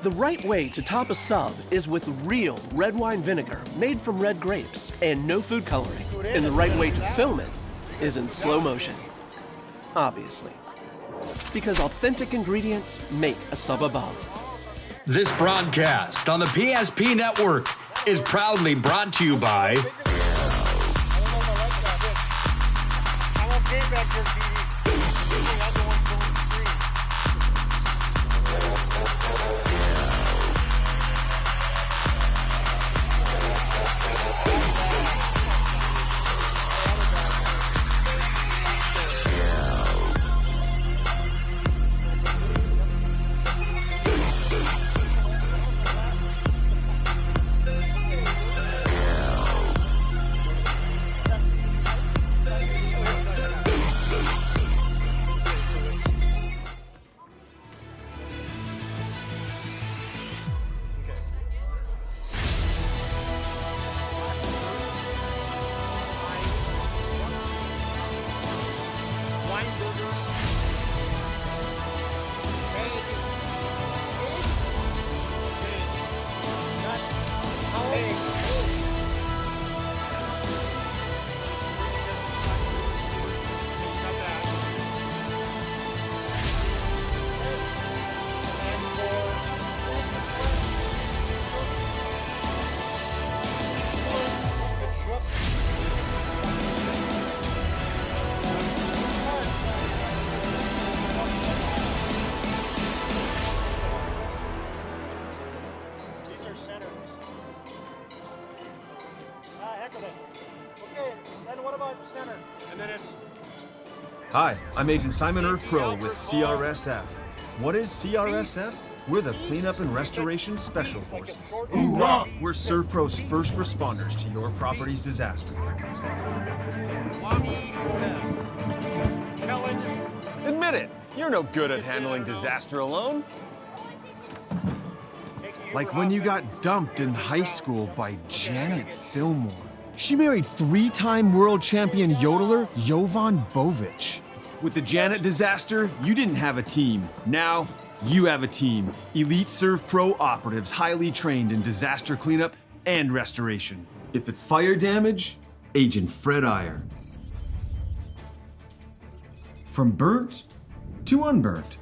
The right way to top a sub is with real red wine vinegar made from red grapes and no food coloring. And the right way to film it is in slow motion. Obviously. Because authentic ingredients make a sub above. This broadcast on the PSP Network is proudly brought to you by Center. Heck of it. Okay, then what about center? And then it's... Hi, I'm Agent Simon Earth Pro with CRSF. What is CRSF? We're the Cleanup and Restoration Special Forces. We're ServPro's first responders to your property's disaster. Admit it, you're no good at handling disaster alone. Like when you got dumped in high school by Janet Fillmore. She married three-time world champion yodeler Jovan Bovic. With the Janet disaster, you didn't have a team. Now, you have a team. Elite ServPro operatives highly trained in disaster cleanup and restoration. If it's fire damage, Agent Fred Iyer. From burnt to unburnt,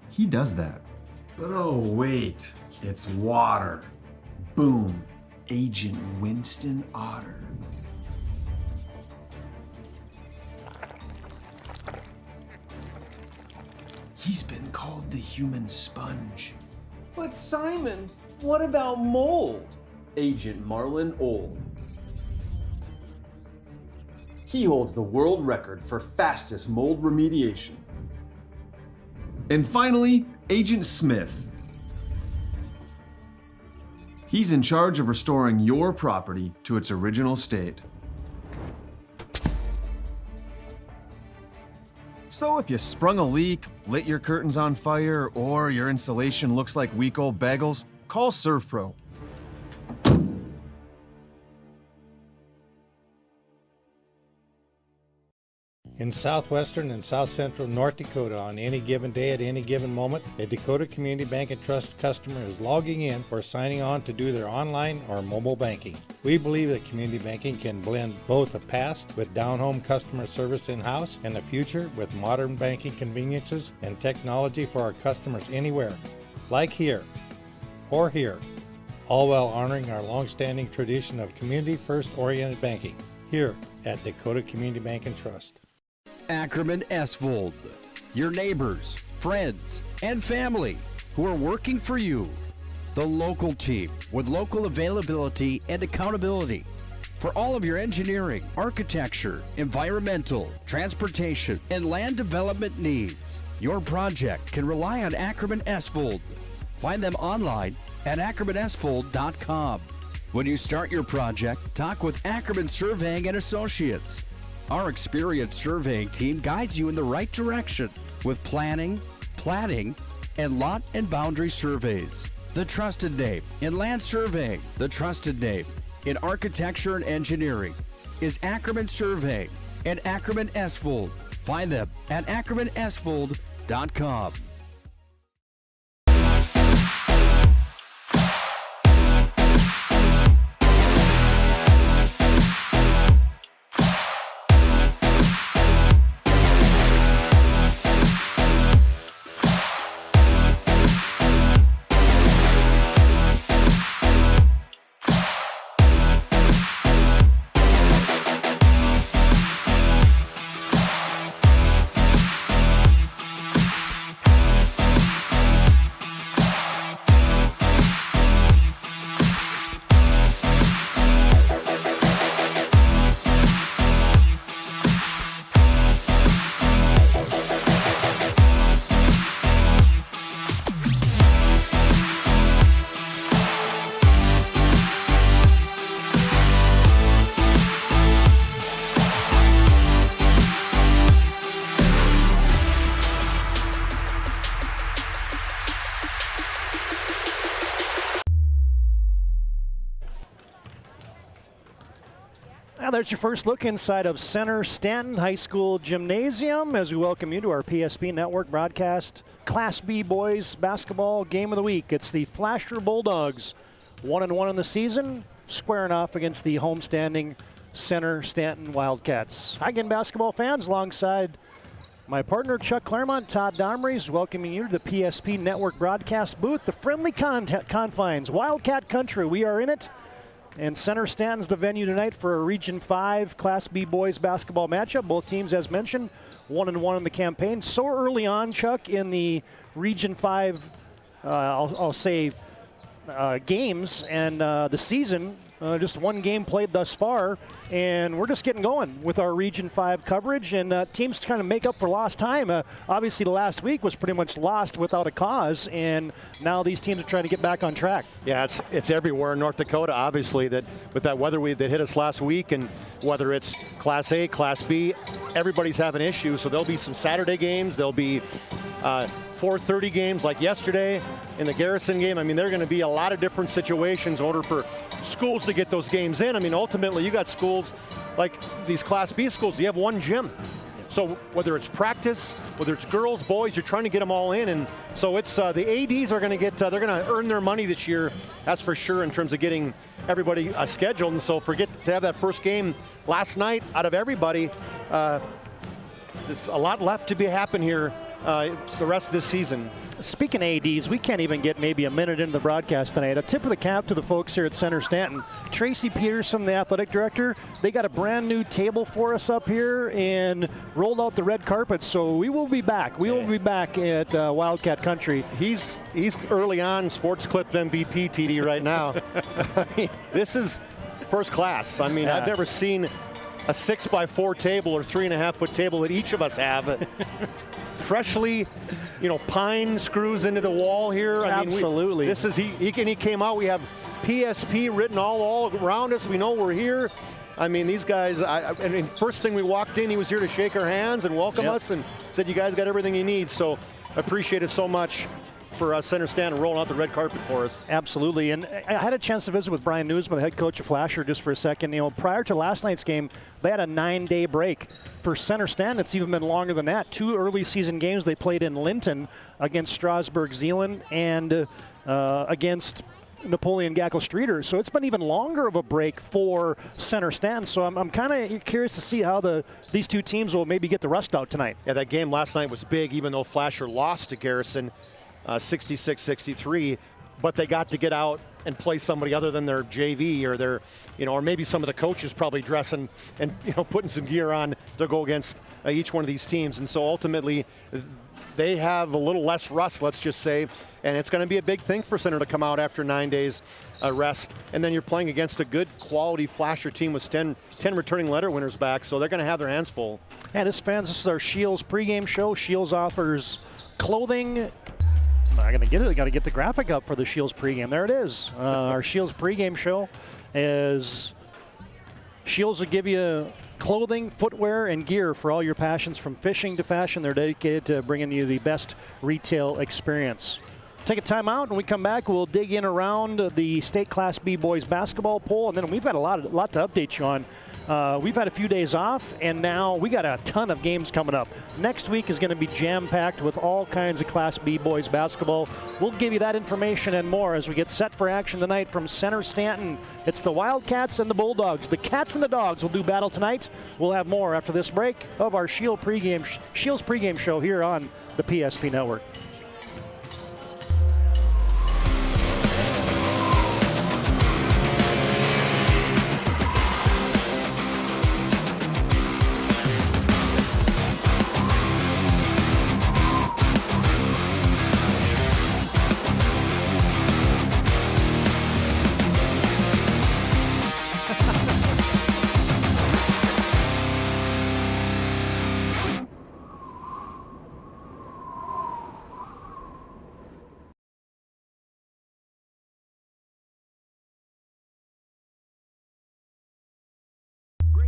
he does that. But oh wait, it's water. Boom, Agent Winston Otter. He's been called the human sponge. But Simon, what about mold? Agent Marlon Old. He holds the world record for fastest mold remediation. And finally, Agent Smith. He's in charge of restoring your property to its original state. So if you sprung a leak, lit your curtains on fire, or your insulation looks like week old bagels, call ServPro. In southwestern and south central North Dakota, on any given day at any given moment, a Dakota Community Bank and Trust customer is logging in or signing on to do their online or mobile banking. We believe that community banking can blend both the past with down-home customer service in-house and the future with modern banking conveniences and technology for our customers anywhere, like here or here, all while honoring our long-standing tradition of community-first oriented banking here at Dakota Community Bank and Trust. Ackerman Esvold, your neighbors, friends, and family who are working for you. The local team with local availability and accountability for all of your engineering, architecture, environmental, transportation, and land development needs. Your project can rely on Ackerman Esvold. Find them online at ackermanesvold.com. When you start your project, talk with Ackerman Surveying and Associates. Our experienced surveying team guides you in the right direction with planning, platting, and lot and boundary surveys. The trusted name in land surveying, the trusted name in architecture and engineering is Ackerman Surveying and Ackerman Esvold. Find them at ackermanesvold.com. And there's your first look inside of Center-Stanton High School Gymnasium as we welcome you to our PSP Network broadcast Class B Boys Basketball Game of the Week. It's the Flasher Bulldogs, 1-1 in the season, squaring off against the homestanding Center-Stanton Wildcats. Hi again, basketball fans, alongside my partner Chuck Claremont, Todd Domrey's welcoming you to the PSP Network broadcast booth, the friendly confines, Wildcat Country. We are in it. And Center-Stanton's the venue tonight for a Region 5 Class B boys basketball matchup. Both teams, as mentioned, 1-1 in the campaign. So early on, Chuck, in the Region 5, I'll say, games and the season, just one game played thus far, and we're just getting going with our Region 5 coverage, and teams kind of make up for lost time. Obviously, the last week was pretty much lost without a cause, and now these teams are trying to get back on track. Yeah, it's everywhere in North Dakota, obviously, that with that weather that hit us last week, and whether it's Class A, Class B, everybody's having issues. So there'll be some Saturday games. There'll be 4:30 games like yesterday in the Garrison game. I mean, there are going to be a lot of different situations in order for schools to get those games in. I mean, ultimately, you got schools like these Class B schools, you have one gym. So whether it's practice, whether it's girls, boys, you're trying to get them all in. And so it's the ADs are going to get, they're going to earn their money this year, that's for sure, in terms of getting everybody scheduled. And so forget to have that first game last night out of everybody. There's a lot left to happen here the rest of this season. Speaking of ADs, we can't even get maybe a minute into the broadcast tonight. A tip of the cap to the folks here at Center-Stanton. Tracy Peterson, the athletic director, they got a brand new table for us up here and rolled out the red carpet. So we will be back. We will be back at Wildcat Country. He's early on Sports Clip MVP, TD, right now. I mean, this is first class. I mean, I've never seen a 6x4 table or 3.5-foot table that each of us have. Freshly, pine screws into the wall here. I Absolutely. mean, this is he came out. We have PSP written all around us. We know we're here. I mean, these guys. I mean, first thing we walked in, he was here to shake our hands and welcome us, and said, "You guys got everything you need." So, appreciate it so much for Center-Stanton rolling out the red carpet for us. Absolutely, and I had a chance to visit with Brian Newsman, the head coach of Flasher, just for a second. Prior to last night's game, they had a 9-day break. For Center-Stanton, it's even been longer than that. 2 early season games they played in Linton against Strasburg-Zeeland and against Napoleon Gackle-Streeter. So it's been even longer of a break for Center-Stanton. So I'm kind of curious to see how these two teams will maybe get the rust out tonight. Yeah, that game last night was big, even though Flasher lost to Garrison 66-63, but they got to get out and play somebody other than their JV or their, or maybe some of the coaches probably dressing and, putting some gear on to go against each one of these teams. And so ultimately they have a little less rust, let's just say, and it's going to be a big thing for Center to come out after 9 days rest. And then you're playing against a good quality Flasher team with 10 returning letter winners back, so they're going to have their hands full. And as fans, this is our Shields pregame show. Shields offers clothing. I got to get the graphic up for the Shields pregame. There it is. Our Shields pregame show is Shields will give you clothing, footwear, and gear for all your passions, from fishing to fashion. They're dedicated to bringing you the best retail experience. Take a time out, and when we come back, we'll dig in around the state Class B boys basketball poll, and then we've got a lot to update you on. We've had a few days off, and now we got a ton of games coming up. Next week is going to be jam-packed with all kinds of Class B boys basketball. We'll give you that information and more as we get set for action tonight from Center-Stanton. It's the Wildcats and the Bulldogs. The Cats and the Dogs will do battle tonight. We'll have more after this break of our Shields pregame show here on the PSP Network.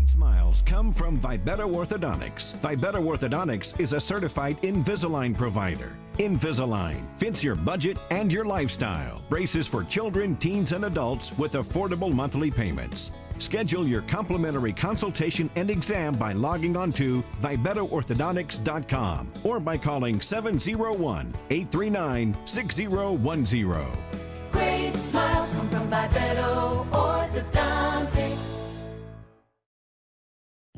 Great smiles come from Vibetta Orthodontics. Vibetta Orthodontics is a certified Invisalign provider. Invisalign fits your budget and your lifestyle. Braces for children, teens, and adults with affordable monthly payments. Schedule your complimentary consultation and exam by logging on to VibettaOrthodontics.com or by calling 701-839-6010. Great smiles come from Vibetta Orthodontics.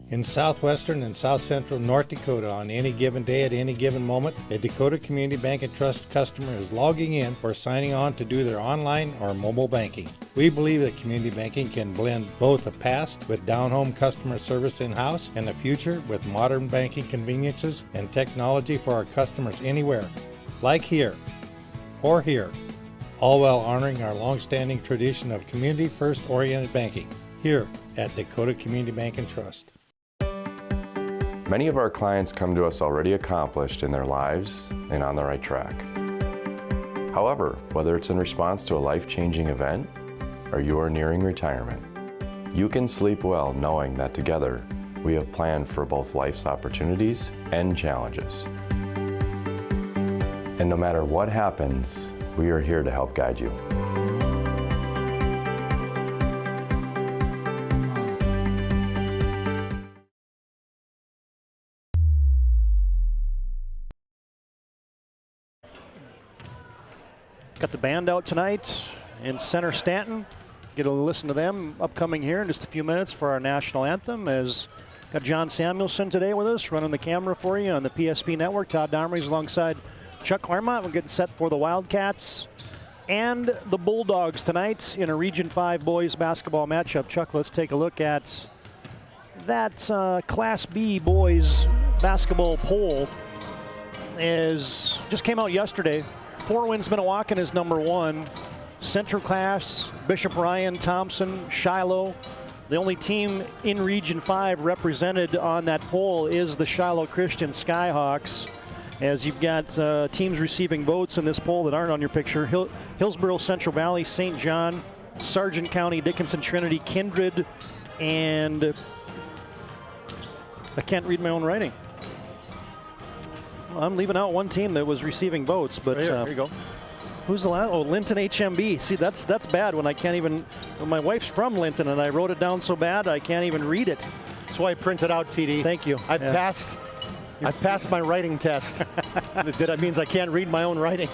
In southwestern and south central North Dakota, on any given day at any given moment, a Dakota Community Bank and Trust customer is logging in or signing on to do their online or mobile banking. We believe that community banking can blend both the past with down-home customer service in-house and the future with modern banking conveniences and technology for our customers anywhere, like here or here, all while honoring our long-standing tradition of community-first oriented banking here at Dakota Community Bank and Trust. Many of our clients come to us already accomplished in their lives and on the right track. However, whether it's in response to a life-changing event or you are nearing retirement, you can sleep well knowing that together we have planned for both life's opportunities and challenges. And no matter what happens, we are here to help guide you. Got the band out tonight in Center-Stanton. Get a listen to them upcoming here in just a few minutes for our national anthem. As got John Samuelson today with us, running the camera for you on the PSP Network. Todd Domerys alongside Chuck Claremont. We're getting set for the Wildcats and the Bulldogs tonight in a Region 5 boys basketball matchup. Chuck, let's take a look at that Class B boys basketball poll. Just came out yesterday. Four Winds Minnewacan is number one. Central Class, Bishop Ryan, Thompson, Shiloh. The only team in Region 5 represented on that poll is the Shiloh Christian Skyhawks. As you've got teams receiving votes in this poll that aren't on your picture. Hillsborough, Central Valley, St. John, Sargent County, Dickinson Trinity, Kindred, and I can't read my own writing. I'm leaving out one team that was receiving votes, but here you go. Who's the last? Oh, Linton HMB. See, that's bad when I can't even. Well, my wife's from Linton, and I wrote it down so bad I can't even read it. That's why I printed out, TD. Thank you. I've passed my writing test. That means I can't read my own writing.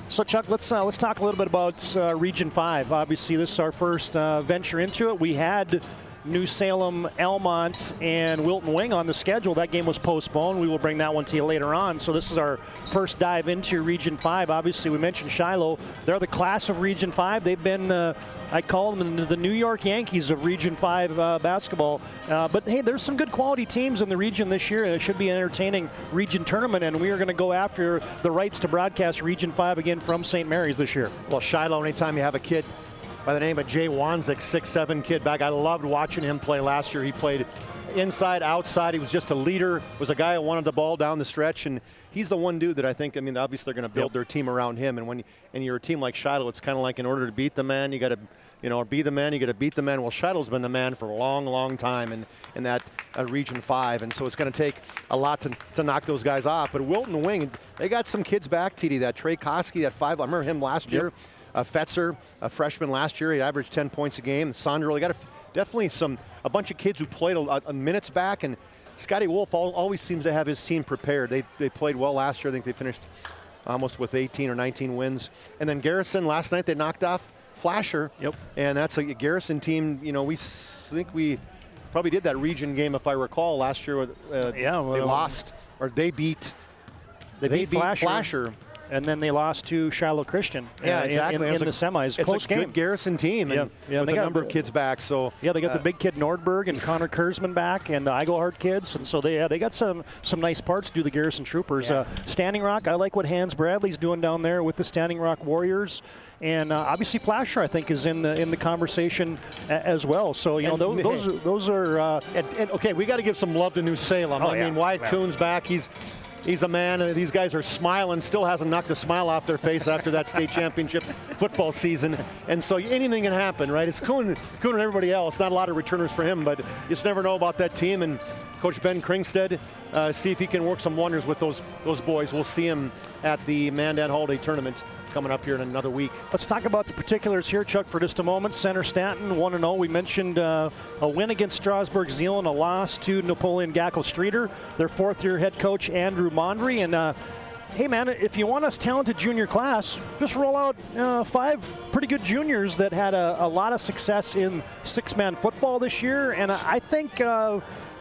So, Chuck, let's talk a little bit about Region 5. Obviously, this is our first venture into it. We had New Salem, Almont, and Wilton Wing on the schedule. That game was postponed. We will bring that one to you later on. So this is our first dive into Region 5. Obviously, we mentioned Shiloh. They're the class of Region 5. They've been, I call them the New York Yankees of Region 5 basketball. But, hey, there's some good quality teams in the region this year. It should be an entertaining region tournament, and we are going to go after the rights to broadcast Region 5 again from St. Mary's this year. Well, Shiloh, anytime you have a kid by the name of Jay Wanzik, 6'7" kid back. I loved watching him play last year. He played inside, outside. He was just a leader, was a guy who wanted the ball down the stretch, and he's the one dude that I think, obviously they're going to build their team around him, and when you're a team like Shiloh, it's kind of like in order to beat the man, you got to be the man, you got to beat the man. Well, Shiloh's been the man for a long, long time in that Region 5, and so it's going to take a lot to knock those guys off. But Wilton Wing, they got some kids back, TD, that Trey Koski, that 5, I remember him last year. Fetzer, a freshman last year, he averaged 10 points a game. Sandro, they got definitely a bunch of kids who played minutes back, and Scotty Wolf always seems to have his team prepared. They played well last year. I think they finished almost with 18 or 19 wins. And then Garrison, last night they knocked off Flasher. Yep. And that's a Garrison team, we think we probably did that region game, if I recall, last year. They lost, or they beat Flasher. And then they lost to Shiloh Christian exactly. in the semis. It's close a game. Good Garrison team, and with a number of kids back. So they got the big kid Nordberg and Connor Kurzman back, and the Eigelhart kids, and so they got some nice parts to do, the Garrison Troopers. Standing Rock, I like what Hans Bradley's doing down there with the Standing Rock Warriors. And obviously Flasher, I think, is in the conversation as well. So those are. Okay, we got to give some love to New Salem. Wyatt Kuhn's back. He's a man. These guys are smiling. Still hasn't knocked a smile off their face after that state championship football season. And so anything can happen, right? It's Kuhn and everybody else. Not a lot of returners for him, but you just never know about that team. And Coach Ben Kringstead, see if he can work some wonders with those boys. We'll see him at the Mandan Holiday Tournament coming up here in another week. Let's talk about the particulars here, Chuck, for just a moment. Center-Stanton 1-0. We mentioned a win against Strasburg-Zeeland, a loss to Napoleon Gackle-Streeter. Their fourth-year head coach, Andrew Mondry. And hey, man, if you want us talented junior class, just roll out 5 pretty good juniors that had a lot of success in six-man football this year. And I think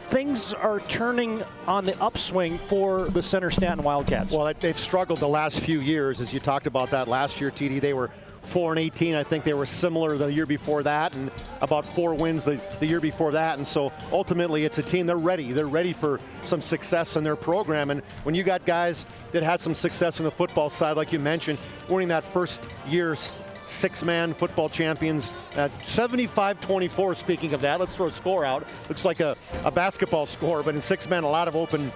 things are turning on the upswing for the Center-Stanton Wildcats. Well, they've struggled the last few years, as you talked about that last year, TD. They were 4-18. I think they were similar the year before that, and about 4 wins the year before that. And so ultimately it's a team, they're ready. They're ready for some success in their program. And when you got guys that had some success on the football side, like you mentioned, winning that first year six-man football champions at 75-24. Speaking of that, let's throw a score out. Looks like a basketball score, but in six-man, a lot of open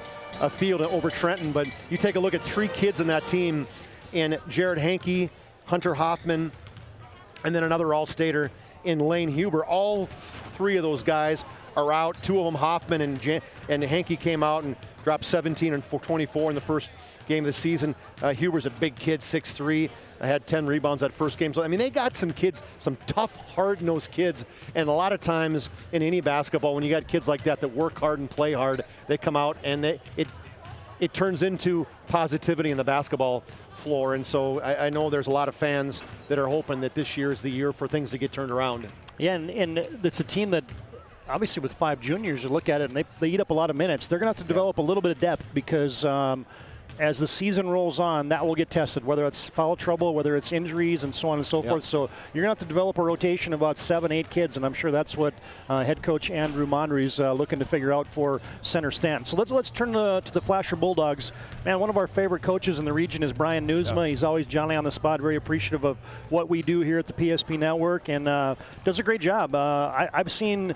field over Trenton. But you take a look at 3 kids in that team, in Jared Hankey, Hunter Hoffman, and then another All-Stater in Lane Huber. All 3 of those guys are out. 2 of them, Hoffman and Hankey, came out and dropped 17 and 24 in the first game of the season. Huber's a big kid, 6'3", had 10 rebounds that first game. So, I mean, they got some kids, some tough, hard-nosed kids. And a lot of times in any basketball, when you got kids like that work hard and play hard, they come out and it turns into positivity in the basketball floor. And so I know there's a lot of fans that are hoping that this year is the year for things to get turned around. Yeah, and it's a team that, obviously with 5 juniors, you look at it and they eat up a lot of minutes. They're going to have to develop a little bit of depth because as the season rolls on, that will get tested, whether it's foul trouble, whether it's injuries, and so on and so forth. So you're going to have to develop a rotation of about 7-8 kids, and I'm sure that's what head coach Andrew Mondry is looking to figure out for Center-Stanton. So let's turn to the Flasher Bulldogs. Man, one of our favorite coaches in the region is Brian Newsma. He's always Johnny on the spot, very appreciative of what we do here at the PSP Network, and does a great job. I've seen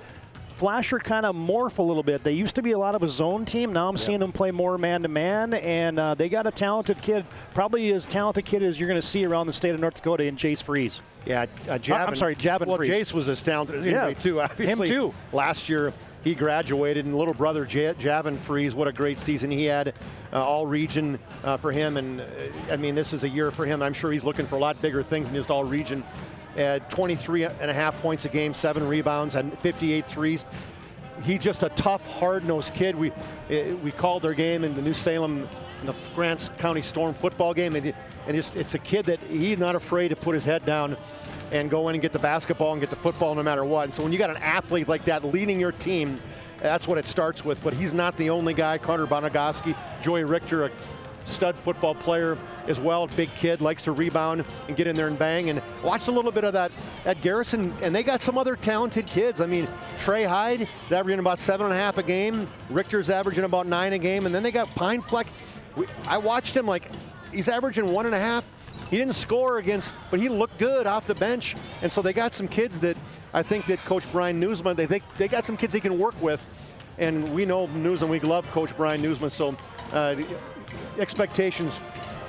Flasher kind of morph a little bit. They used to be a lot of a zone team. Now I'm seeing them play more man-to-man, and they got a talented kid, probably as talented kid as you're going to see around the state of North Dakota in Jace Freeze. Yeah, Javin well, Freeze. Jace was as talented as too, obviously. Him too. Last year he graduated, and little brother Javin Freeze, what a great season he had. All region for him, and I mean, this is a year for him. I'm sure he's looking for a lot bigger things than just all region. 23.5 points a game, 7 rebounds, and 58 threes. He's just a tough, hard-nosed kid. We called their game in the New Salem, in the Grants County Storm football game, and it's a kid that he's not afraid to put his head down and go in and get the basketball and get the football no matter what. And so when you got an athlete like that leading your team, that's what it starts with. But he's not the only guy. Carter Bonagowski, Joey Richter, a stud football player as well, big kid, likes to rebound and get in there and bang. And watched a little bit of that at Garrison, and they got some other talented kids. I mean, Trey Hyde is averaging about 7.5 a game. Richter's averaging about 9 a game. And then they got Pine Fleck. I watched him, like, he's averaging 1.5. He didn't score against, but he looked good off the bench. And so they got some kids that I think that Coach Brian Newsman, they got some kids he can work with. And we know Newsman, we love Coach Brian Newsman. So expectations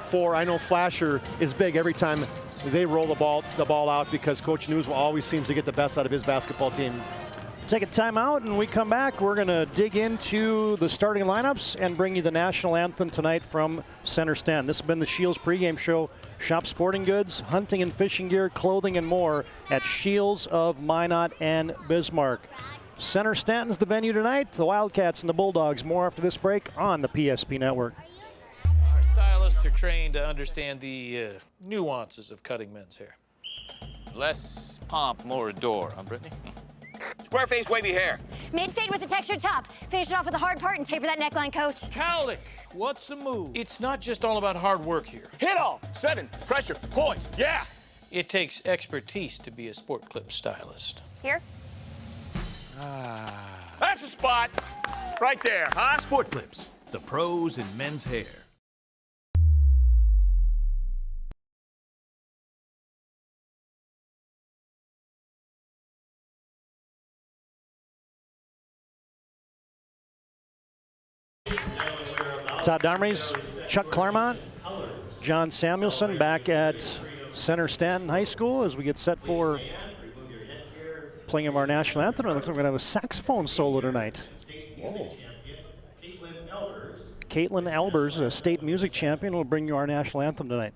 for, I know Flasher is big every time they roll the ball out, because Coach Newsman always seems to get the best out of his basketball team. Take a timeout, and we come back. We're going to dig into the starting lineups and bring you the national anthem tonight from Center-Stanton. This has been the Shields pregame show. Shop sporting goods, hunting and fishing gear, clothing, and more at Shields of Minot and Bismarck. Center-Stanton's the venue tonight. The Wildcats and the Bulldogs. More after this break on the PSP Network. Our stylists are trained to understand the nuances of cutting men's hair. Less pomp, more adore, huh, Brittany? Square face, wavy hair. Mid-fade with a textured top. Finish it off with a hard part and taper that neckline, Coach. Cowlick, what's the move? It's not just all about hard work here. Hit all. 7. Pressure. Points. Yeah. It takes expertise to be a sport clip stylist. Here. That's the spot. Right there, huh? Sport Clips, the pros in men's hair. Todd Darmries, Chuck Claremont, John Samuelson back at Center-Stanton High School as we get set for playing of our national anthem. It looks like we're going to have a saxophone solo tonight. Whoa. Caitlin Albers, a state music champion, will bring you our national anthem tonight.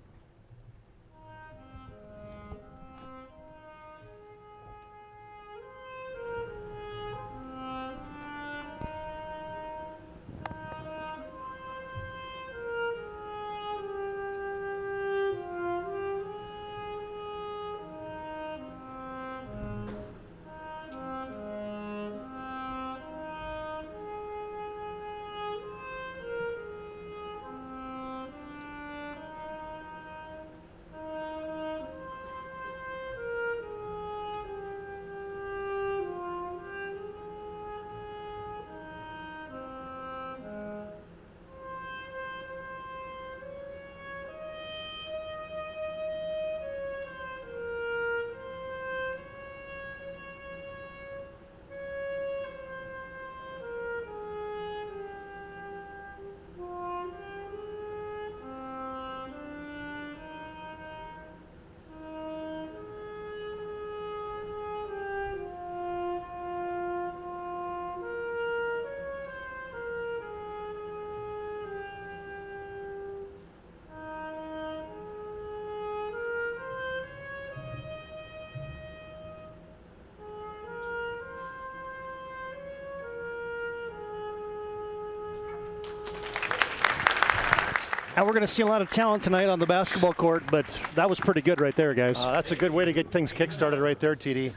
Now we're going to see a lot of talent tonight on the basketball court, but that was pretty good right there, guys. That's a good way to get things kick-started right there, TD.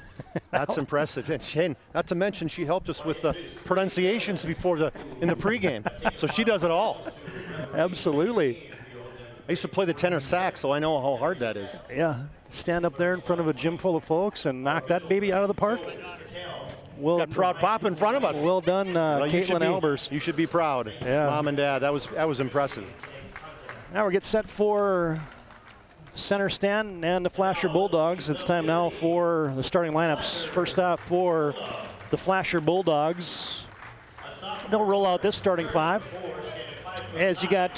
That's impressive. And not to mention, she helped us with the pronunciations in the pregame. So she does it all. Absolutely. I used to play the tenor sax, so I know how hard that is. Yeah, stand up there in front of a gym full of folks and knock that baby out of the park. Well, got proud pop in front of us. Well done, Caitlin Albers. You should be proud, yeah. Mom and Dad. That was impressive. Now we get set for Center-Stanton and the Flasher Bulldogs. It's time now for the starting lineups. First off for the Flasher Bulldogs, they'll roll out this starting five. As you got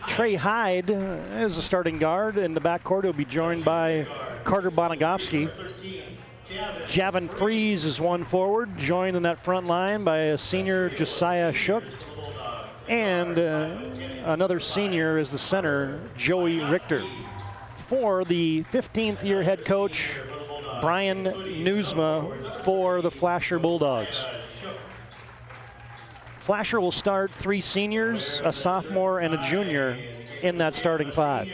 Trey Hyde as a starting guard. In the backcourt, he'll be joined by Carter Bonagowski. Javin Freeze is one forward, joined in that front line by a senior Josiah Shook. And another senior is the center, Joey Richter. For the 15th year head coach, Brian Newsma for the Flasher Bulldogs. Flasher will start 3 seniors, a sophomore, and a junior in that starting five.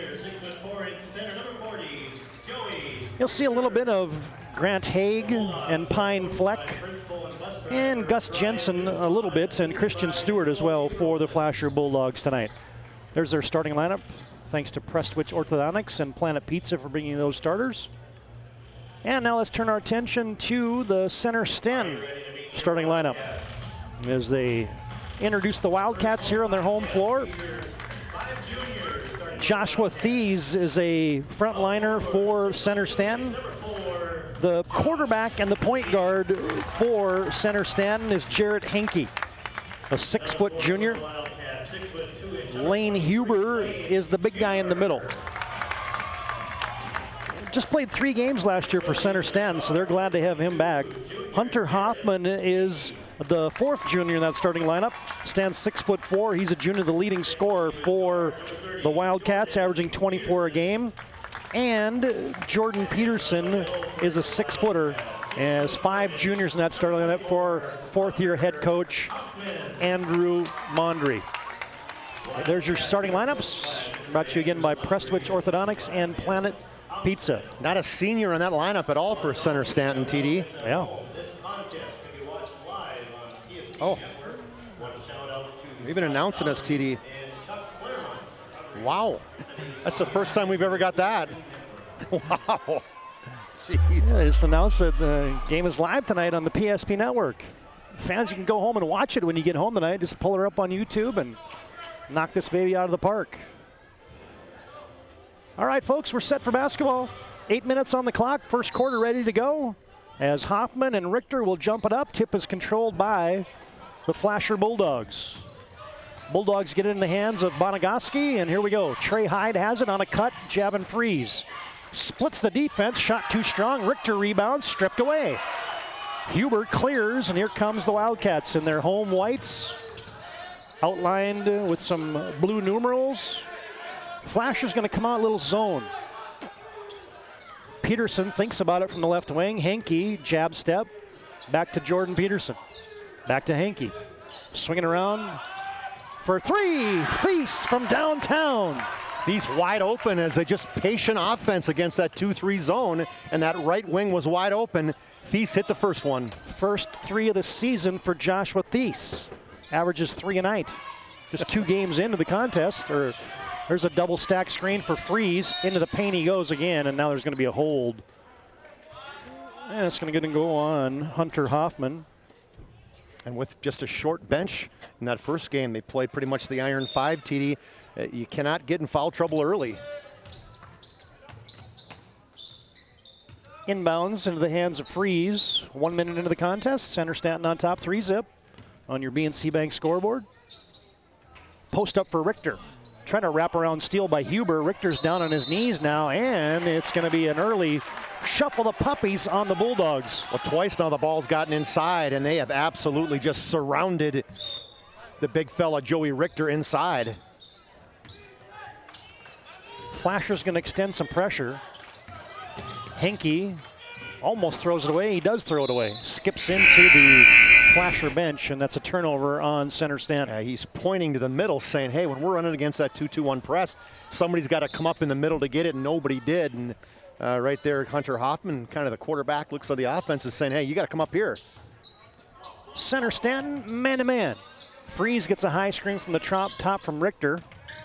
You'll see a little bit of Grant Haig and Pine Fleck, and Gus Jensen a little bit, and Christian Stewart as well for the Flasher Bulldogs tonight. There's their starting lineup. Thanks to Prestwich Orthodontics and Planet Pizza for bringing those starters. And now let's turn our attention to the Center-Stanton starting lineup as they introduce the Wildcats here on their home floor. Joshua Thies is a frontliner for Center-Stanton. The quarterback and the point guard for Center-Stanton is Jarrett Henke, a 6-foot junior. Lane Huber is the big guy in the middle. Just played 3 games last year for Center-Stanton, so they're glad to have him back. Hunter Hoffman is the 4th junior in that starting lineup. Stands 6'4". He's a junior, the leading scorer for the Wildcats, averaging 24 a game. And Jordan Peterson is a 6-footer, as 5 juniors in that starting lineup for 4th year head coach Andrew Mondry. There's your starting lineups, brought to you again by Prestwich Orthodontics and Planet Pizza. Not a senior in that lineup at all for Center-Stanton, TD. Yeah. Oh, we've been announcing us, TD. Wow, that's the first time we've ever got that. Wow. Jeez. Yeah, they just announced that the game is live tonight on the PSP Network. Fans, you can go home and watch it when you get home tonight. Just pull her up on YouTube and knock this baby out of the park. All right, folks, we're set for basketball. 8 minutes on the clock, first quarter ready to go. As Hoffman and Richter will jump it up. Tip is controlled by the Flasher Bulldogs. Bulldogs get it in the hands of Bonagaski, and here we go. Trey Hyde has it on a cut. Javin Freeze splits the defense. Shot too strong. Richter rebounds. Stripped away. Huber clears, and here comes the Wildcats in their home whites, outlined with some blue numerals. Flasher's going to come out a little zone. Peterson thinks about it from the left wing. Henke, jab step. Back to Jordan Peterson. Back to Henke. Swinging around for three. Thies from downtown. Thies wide open as a just patient offense against that 2-3 zone, and that right wing was wide open. Thies hit the first one. First three of the season for Joshua Thies. Averages 3 a night. Just 2 games into the contest. There's a double stack screen for Freeze. Into the paint he goes again, and now there's going to be a hold. And it's going to go on Hunter Hoffman. And with just a short bench in that first game, they played pretty much the Iron 5, TD. You cannot get in foul trouble early. Inbounds into the hands of Freeze. 1 minute into the contest. Center-Stanton on top, 3-zip on your BNC Bank scoreboard. Post up for Richter. Trying to wrap around steal by Huber. Richter's down on his knees now, and it's going to be an early shuffle the puppies on the Bulldogs. Well, twice now the ball's gotten inside, and they have absolutely just surrounded the big fella Joey Richter inside. Flasher's going to extend some pressure. Henke almost throws it away. He does throw it away. Skips into the Flasher bench, and that's a turnover on Center-Stanton. He's pointing to the middle saying, hey, when we're running against that 2-2-1 press, somebody's got to come up in the middle to get it, and nobody did. And right there, Hunter Hoffman, kind of the quarterback, looks like the offense is saying, hey, you got to come up here. Center-Stanton, man-to-man. Freeze gets a high screen from the top from Richter.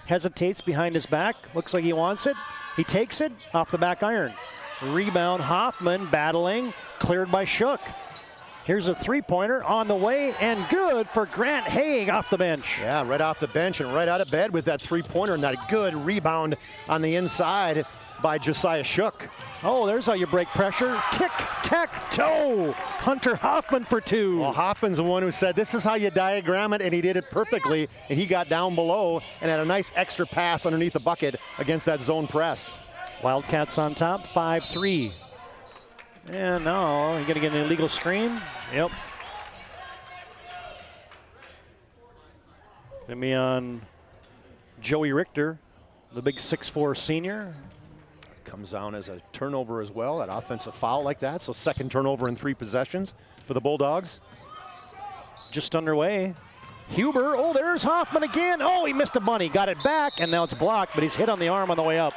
Hesitates behind his back. Looks like he wants it. He takes it off the back iron. Rebound, Hoffman battling, cleared by Shook. Here's a three-pointer on the way, and good for Grant Haig off the bench. Yeah, right off the bench and right out of bed with that three-pointer, and that good rebound on the inside by Josiah Shook. Oh, there's how you break pressure. Tic-tac-toe. Hunter Hoffman for 2. Well, Hoffman's the one who said, this is how you diagram it, and he did it perfectly, and he got down below and had a nice extra pass underneath the bucket against that zone press. Wildcats on top, 5-3. And now you're going to get an illegal screen. Yep. Going to be on Joey Richter, the big 6'4" senior. Comes down as a turnover as well, an offensive foul like that. So second turnover in 3 possessions for the Bulldogs. Just underway. Huber, oh, there's Hoffman again. Oh, he missed a bunny, got it back, and now it's blocked, but he's hit on the arm on the way up.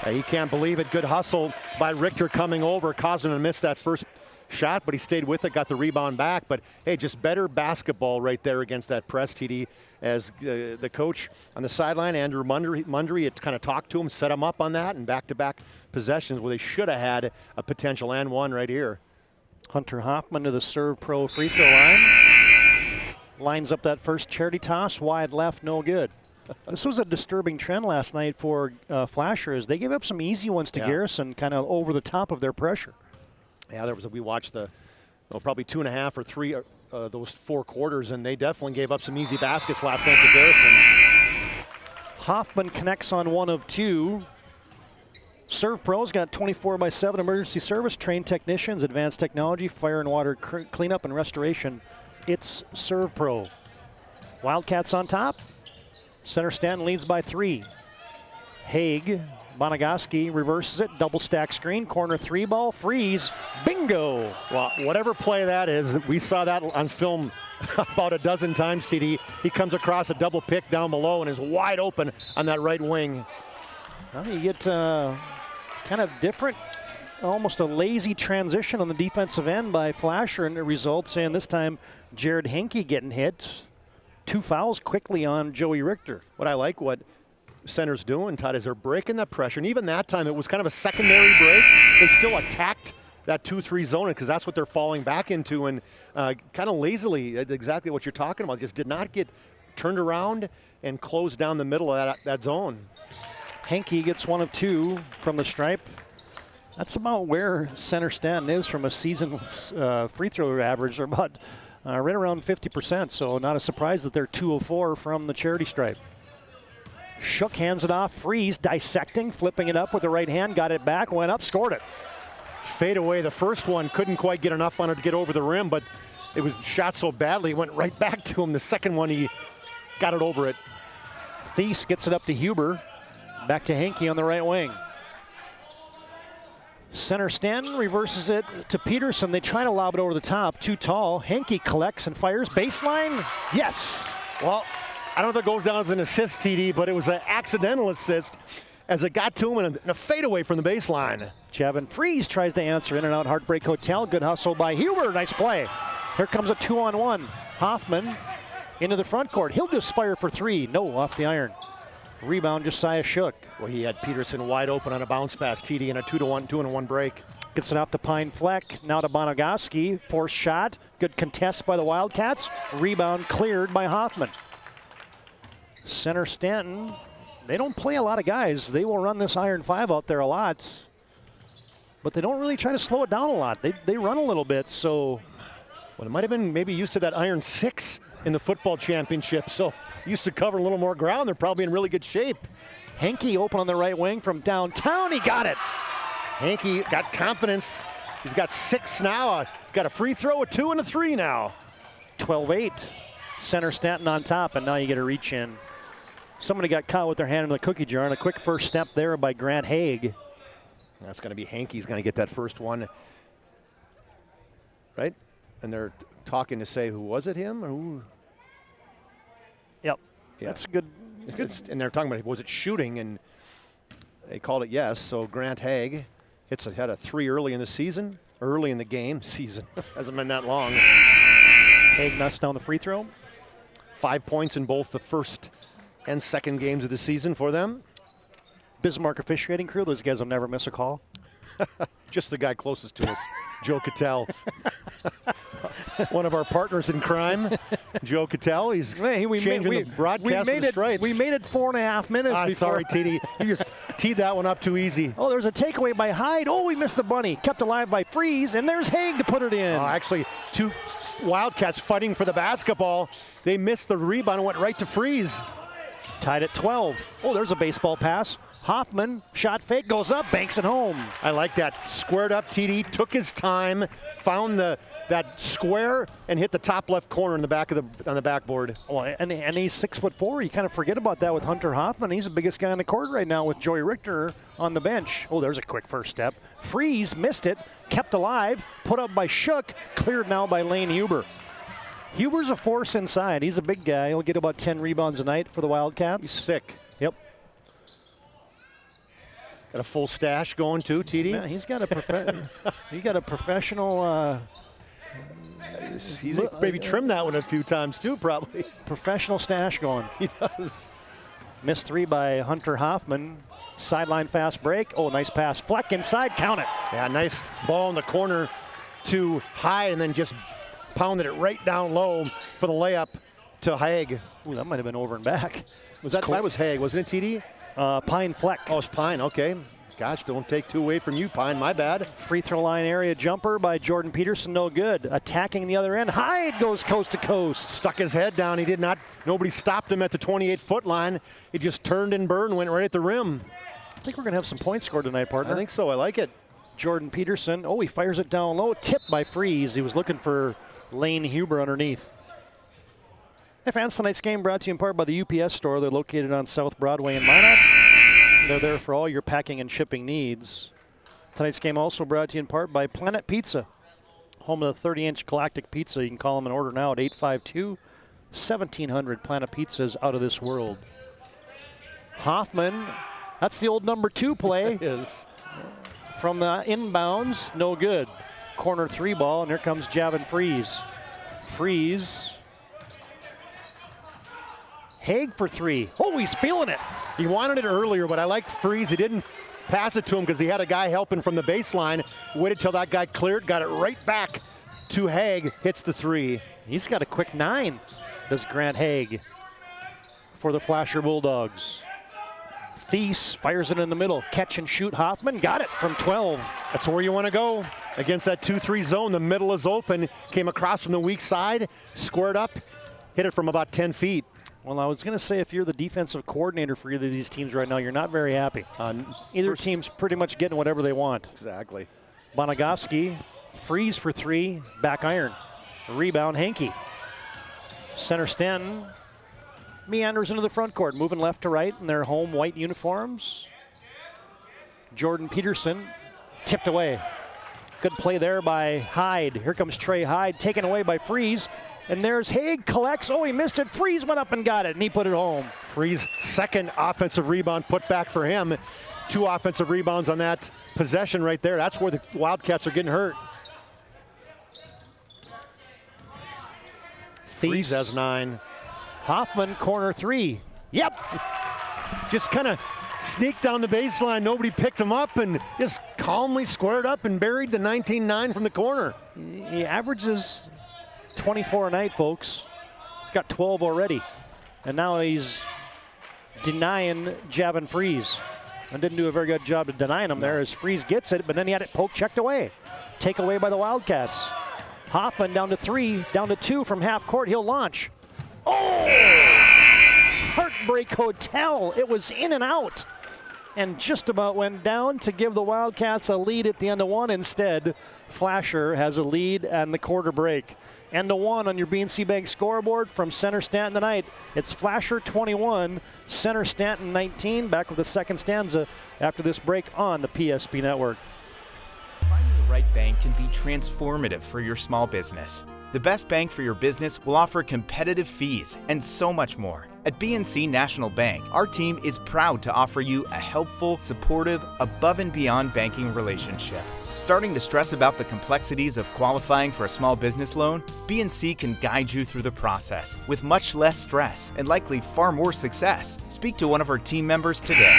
He can't believe it. Good hustle by Richter coming over, caused him to miss that first shot, but he stayed with it, got the rebound back. But hey, just better basketball right there against that press, TD, as the coach on the sideline, Andrew Mundry, had kind of talked to him, set him up on that, and back-to-back possessions where they should have had a potential and one right here. Hunter Hoffman to the serve pro free throw line. Lines up that first charity toss, wide left, no good. This was a disturbing trend last night for Flasher, as they gave up some easy ones to Garrison, kind of over the top of their pressure. Yeah, we watched probably 2.5 or 3 those 4 quarters, and they definitely gave up some easy baskets last night to Garrison. Hoffman connects on 1 of 2. Serve Pro's got 24/7 emergency service, trained technicians, advanced technology, fire and water cleanup and restoration. It's Serve Pro. Wildcats on top. Center-Stanton leads by 3. Haig, Bonagaski reverses it, double stack screen, corner 3 ball, Freeze, bingo. Well, whatever play that is, we saw that on film about a dozen times, CD. He comes across a double pick down below and is wide open on that right wing. Well, you get kind of different, almost a lazy transition on the defensive end by Flasher, and it results in this time Jared Henke getting hit. 2 fouls quickly on Joey Richter. What I like what Center's doing, Todd, is they're breaking that pressure. And even that time, it was kind of a secondary break. They still attacked that 2-3 zone because that's what they're falling back into. And kind of lazily, exactly what you're talking about, just did not get turned around and closed down the middle of that zone. Henke gets 1 of 2 from the stripe. That's about where Center-Stanton is from a season free throw average. They're about right around 50%, so not a surprise that they're 2 of 4 from the charity stripe. Shook hands it off. Freeze dissecting, flipping it up with the right hand, got it back, went up, scored it. Fade away. The first one couldn't quite get enough on it to get over the rim, but it was shot so badly it went right back to him. The second one, he got it over it. Thies gets it up to Huber. Back to Henke on the right wing. Center-Stanton reverses it to Peterson. They try to lob it over the top. Too tall. Henke collects and fires. Baseline. Yes. Well, I don't know if it goes down as an assist, TD, but it was an accidental assist as it got to him and a fadeaway from the baseline. Javin Freeze tries to answer. In and out Heartbreak Hotel. Good hustle by Huber. Nice play. Here comes a 2-on-1. Hoffman into the front court. He'll just fire for 3. No, off the iron. Rebound, Josiah Shook. Well, he had Peterson wide open on a bounce pass, TD, and a 2-1 break. Gets it off to Pine Fleck. Now to Bonagoski. Forced shot. Good contest by the Wildcats. Rebound cleared by Hoffman. Center-Stanton, they don't play a lot of guys. They will run this iron 5 out there a lot, but they don't really try to slow it down a lot. They run a little bit, so. Well, it might have been maybe used to that iron 6 in the football championship, so used to cover a little more ground. They're probably in really good shape. Henke open on the right wing from downtown. He got it. Henke got confidence. He's got 6 now. He's got a free throw, a 2, and a 3 now. 12-8. Center-Stanton on top, and now you get a reach in. Somebody got caught with their hand in the cookie jar, and a quick first step there by Grant Haig. That's going to be Henke. He's going to get that first one. Right? And they're talking to say, who was it, him? Or who? Yep. Yeah. That's good. And they're talking about, was it shooting? And they called it yes. So Grant Haig had a 3 early in the season, early in the game. Season. Hasn't been that long. Haig knocks down the free throw. 5 points in both the first and second games of the season for them. Bismarck officiating crew, those guys will never miss a call. Just the guy closest to us, Joe Cattell. One of our partners in crime, Joe Cattell. He's changing the broadcast for the stripes. We made it 4.5 minutes before. Sorry, TD. You just teed that one up too easy. Oh, there's a takeaway by Hyde. Oh, we missed the bunny. Kept alive by Freeze, and there's Haig to put it in. Actually, 2 Wildcats fighting for the basketball. They missed the rebound and went right to Freeze. Tied at 12. Oh, there's a baseball pass. Hoffman, shot fake, goes up, banks it home. I like that. Squared up, TD, took his time, found that square, and hit the top left corner in the back of on the backboard. Well, and he's 6'4". You kind of forget about that with Hunter Hoffman. He's the biggest guy on the court right now with Joey Richter on the bench. Oh, there's a quick first step. Freeze missed it, kept alive, put up by Shook, cleared now by Lane Huber. Huber's a force inside. He's a big guy. He'll get about 10 rebounds a night for the Wildcats. He's thick. Yep. Got a full stash going too, TD. Yeah, he's got a professional. He's maybe trimmed that one a few times too, probably. Professional stash going. He does. Missed 3 by Hunter Hoffman. Sideline fast break. Oh, nice pass. Fleck inside. Count it. Yeah, nice ball in the corner to Hyde, and then just pounded it right down low for the layup to Haig. Ooh, that might have been over and back. That was Haig, wasn't it, TD? Pine Fleck. Oh, it's Pine, okay. Gosh, don't take 2 away from you, Pine, my bad. Free throw line area jumper by Jordan Peterson, no good. Attacking the other end, Hyde goes coast to coast. Stuck his head down, nobody stopped him at the 28-foot line. He just turned and burned, went right at the rim. I think we're gonna have some points scored tonight, partner. I think so, I like it. Jordan Peterson, he fires it down low, tipped by Freeze. He was looking for Lane Huber underneath. Hey fans, tonight's game brought to you in part by the UPS store. They're located on South Broadway in Minot. They're there for all your packing and shipping needs. Tonight's game also brought to you in part by Planet Pizza, home of the 30-inch Galactic Pizza. You can call them and order now at 852-1700. Planet Pizza is out of this world. Hoffman, that's the old number 2 play. It is. From the inbounds, no good. Corner 3 ball, and here comes Javin Freeze. Freeze. Haig for 3. Oh, he's feeling it. He wanted it earlier, but I like Freeze. He didn't pass it to him because he had a guy helping from the baseline. Waited till that guy cleared, got it right back to Haig, hits the 3. He's got a quick 9, does Grant Haig for the Flasher Bulldogs. Thies fires it in the middle. Catch and shoot Hoffman, got it from 12. That's where you want to go. against that 2-3 zone. The middle is open, came across from the weak side, squared up, hit it from about 10 feet. Well, I was going to say, if you're the defensive coordinator for either of these teams right now, you're not very happy. Either team's pretty much getting whatever they want. Exactly. Bonagovsky, freeze for 3, back iron. Rebound, Henke. Center-Stanton meanders into the front court, moving left to right in their home white uniforms. Jordan Peterson tipped away. Good play there by Hyde. Here comes Trey Hyde, taken away by Freeze. And there's Haig, collects. Oh, he missed it. Freeze went up and got it, and he put it home. Freeze, second offensive rebound put back for him. 2 offensive rebounds on that possession right there. That's where the Wildcats are getting hurt. Freeze has 9. Hoffman, corner 3. Yep. Just kind of sneaked down the baseline. Nobody picked him up and just calmly squared up and buried the 19-9 from the corner. He averages 24 a night, folks. He's got 12 already. And now he's denying Javon Freeze. And didn't do a very good job of denying him there as Freeze gets it, but then he had it poke checked away. Take away by the Wildcats. Hoffman down to 3, down to 2 from half court. He'll launch. Oh! Heartbreak Hotel. It was in and out. And just about went down to give the Wildcats a lead at the end of 1. Instead, Flasher has a lead and the quarter break. End of 1 on your BNC Bank scoreboard from Center-Stanton tonight. It's Flasher 21, Center-Stanton 19. Back with the second stanza after this break on the PSP Network. Finding the right bank can be transformative for your small business. The best bank for your business will offer competitive fees and so much more. At BNC National Bank, our team is proud to offer you a helpful, supportive, above and beyond banking relationship. Starting to stress about the complexities of qualifying for a small business loan? BNC can guide you through the process with much less stress and likely far more success. Speak to one of our team members today.